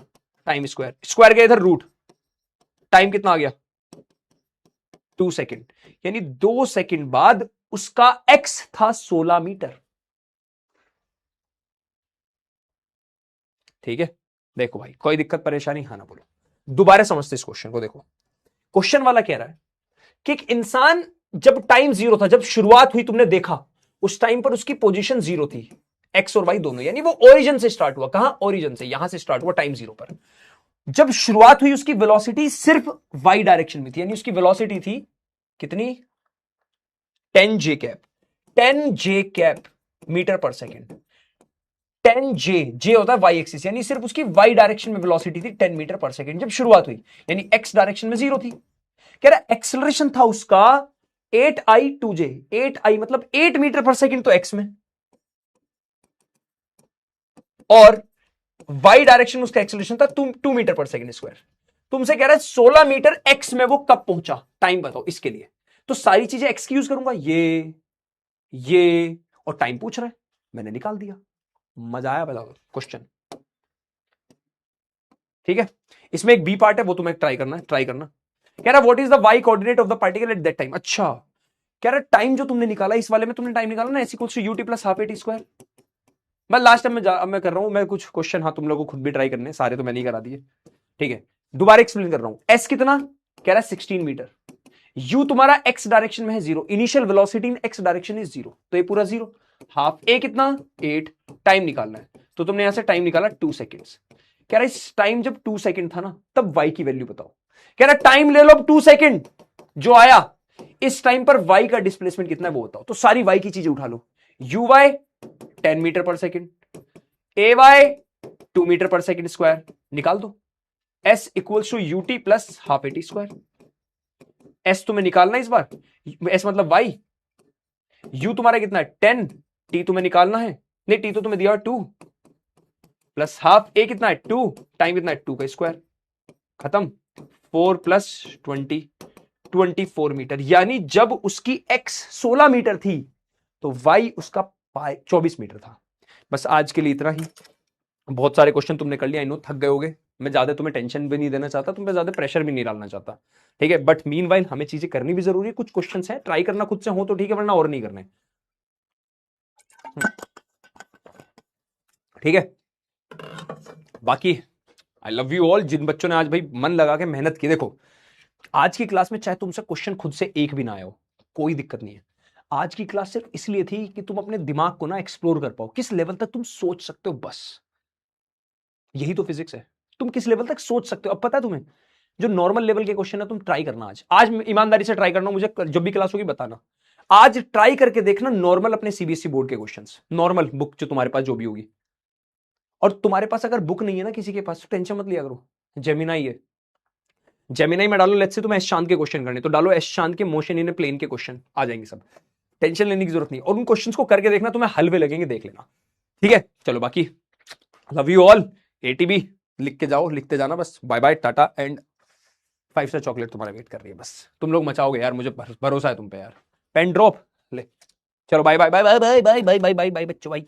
टाइम स्क्वायर, स्क्वायर गया इधर रूट, टाइम कितना आ गया? 2 सेकेंड, यानी 2 सेकेंड बाद उसका एक्स था 16 मीटर। ठीक है, देखो भाई, कोई दिक्कत परेशानी? हाँ ना बोलो। दोबारा समझते इस क्वेश्चन को। देखो, क्वेश्चन वाला कह रहा है कि एक इंसान जब टाइम 0 था, जब शुरुआत हुई, तुमने देखा उस टाइम पर उसकी पोजीशन 0 थी, एक्स और वाई दोनों, यानी वो ओरिजिन से स्टार्ट हुआ। कहां? ओरिजिन से, यहां से स्टार्ट हुआ टाइम 0 पर। जब शुरुआत हुई उसकी वेलोसिटी सिर्फ वाई डायरेक्शन में थी, यानी उसकी वेलोसिटी थी कितनी? 10 जे कैप, 10 जे कैप मीटर पर सेकेंड। 10 जे, जे होता है वाई एक्सिस, यानी सिर्फ उसकी वाई डायरेक्शन में वेलोसिटी थी 10 मीटर पर सेकेंड जब शुरुआत हुई, यानी एक्स डायरेक्शन में 0 थी। कह रहा एक्सेलरेशन था उसका 8i2j, 8i मतलब 8 मीटर पर सेकेंड तो एक्स में, और वाई डायरेक्शन उसका एक्सेलरेशन था 2 मीटर पर सेकेंड स्क्वायर। तुमसे कह रहा है 16 मीटर एक्स में वो कब पहुंचा? टाइम बताओ इसके लिए। तो सारी चीजें एक्स की यूज करूंगा, ये और टाइम पूछ रहा है, मैंने निकाल दिया। मजा आया पहला क्वेश्चन? ठीक है, इसमें एक बी पार्ट है, वो तुम्हें ट्राई करना। कह रहा what is the y coordinate of the particle at that time. अच्छा, कह रहा टाइम जो तुमने निकाला, इस वाले में तुमने टाइम निकाला ना, s equals to u t plus half a t square. मैं लास्ट टाइम मैं कर रहा हूं, मैं कुछ क्वेश्चन, हाँ तुम लोगों को खुद भी ट्राई करने, सारे तो मैंने ही करा दिए। ठीक है, दोबारा एक्सप्लेन कर रहा हूं। एस कितना? कह रहा है 16 मीटर, यू तुम्हारा एक्स डायरेक्शन में है 0, initial velocity in x direction is 0, तो ये पूरा 0, हाफ, ए कितना? 8, टाइम निकालना है, तो तुमने यहां से टाइम निकाला 2 सेकेंड्स। कह रहा है इस टाइम जब 2 सेकेंड था ना, तब वाई की वैल्यू बताओ। कह रहा टाइम ले लो अब 2 सेकेंड जो आया, इस टाइम पर वाई का डिस्प्लेसमेंट कितना है वो बताओ। तो सारी वाई की चीजें उठा लो, यू वाई 10 मीटर पर सेकेंड, ए वाई 2 मीटर पर सेकेंड स्क्वायर, निकाल दो। S equals to u t plus half a t square. S तुम्हें निकालना है इस बार, एस मतलब वाई, यू तुम्हारा कितना है 10, टी तुम्हें निकालना है, नहीं टी तो तुम्हें दिया 2 प्लस हाफ, ए कितना है 2, टाइम कितना है 2 का स्क्वायर, खत्म। 4 प्लस 20, 24 मीटर, यानी जब उसकी x 16 मीटर थी तो y उसका 24 मीटर था। बस आज के लिए इतना ही। बहुत सारे क्वेश्चन तुमने कर लिया, आई नो थक गए होगे। मैं ज्यादा तुम्हें टेंशन भी नहीं देना चाहता, तुम पे ज्यादा प्रेशर भी नहीं डालना चाहता, ठीक है। बट मीनवाइल हमें चीजें करनी भी जरूरी है। कुछ क्वेश्चंस है ट्राई करना खुद से हो तो ठीक है, वरना और नहीं करने, ठीक है। बाकी आई लव यू ऑल। जिन बच्चों ने आज भाई मन लगा के मेहनत की, देखो आज की क्लास में चाहे तुमसे क्वेश्चन खुद से एक भी ना आया हो, कोई दिक्कत नहीं है। आज की क्लास सिर्फ इसलिए थी कि तुम अपने दिमाग को ना एक्सप्लोर कर पाओ, किस लेवल तक तुम सोच सकते हो, बस यही तो फिजिक्स है। तुम किस लेवल तक सोच सकते हो। अब पता है तुम्हें, जो नॉर्मल लेवल के क्वेश्चन है तुम ट्राई करना, आज आज ईमानदारी से ट्राई करना, मुझे जब भी क्लास होगी बताना। आज ट्राई करके देखना नॉर्मल अपने सीबीएसई बोर्ड के क्वेश्चंस, नॉर्मल बुक जो तुम्हारे पास जो भी होगी। और तुम्हारे पास अगर बुक नहीं है ना किसी के पास, तो टेंशन मत लिया करो, जेमिनाई है, जेमिनाई में डालो। लेट्स से तुम्हें एस चांद के क्वेश्चन करने, तो डालो एस चांद के मोशन इन ए प्लेन के क्वेश्चन, आ जाएंगे सब, टेंशन लेने की जरूरत नहीं। और उन क्वेश्चंस को करके देखना, तुम्हें हलवे लगेंगे, देख लेना, ठीक है। चलो बाकी लव यू ऑल। एटीबी लिख के जाओ, लिखते जाना बस। Bye bye, tata and 5 star chocolate तुम्हारा वेट कर रही है, बस तुम लोग मचाओगे यार, मुझे भरोसा है तुम पे यार। पेन ड्रॉप ले, चलो bye bye bye bye bye bye bye bye bye बच्चों, बाय।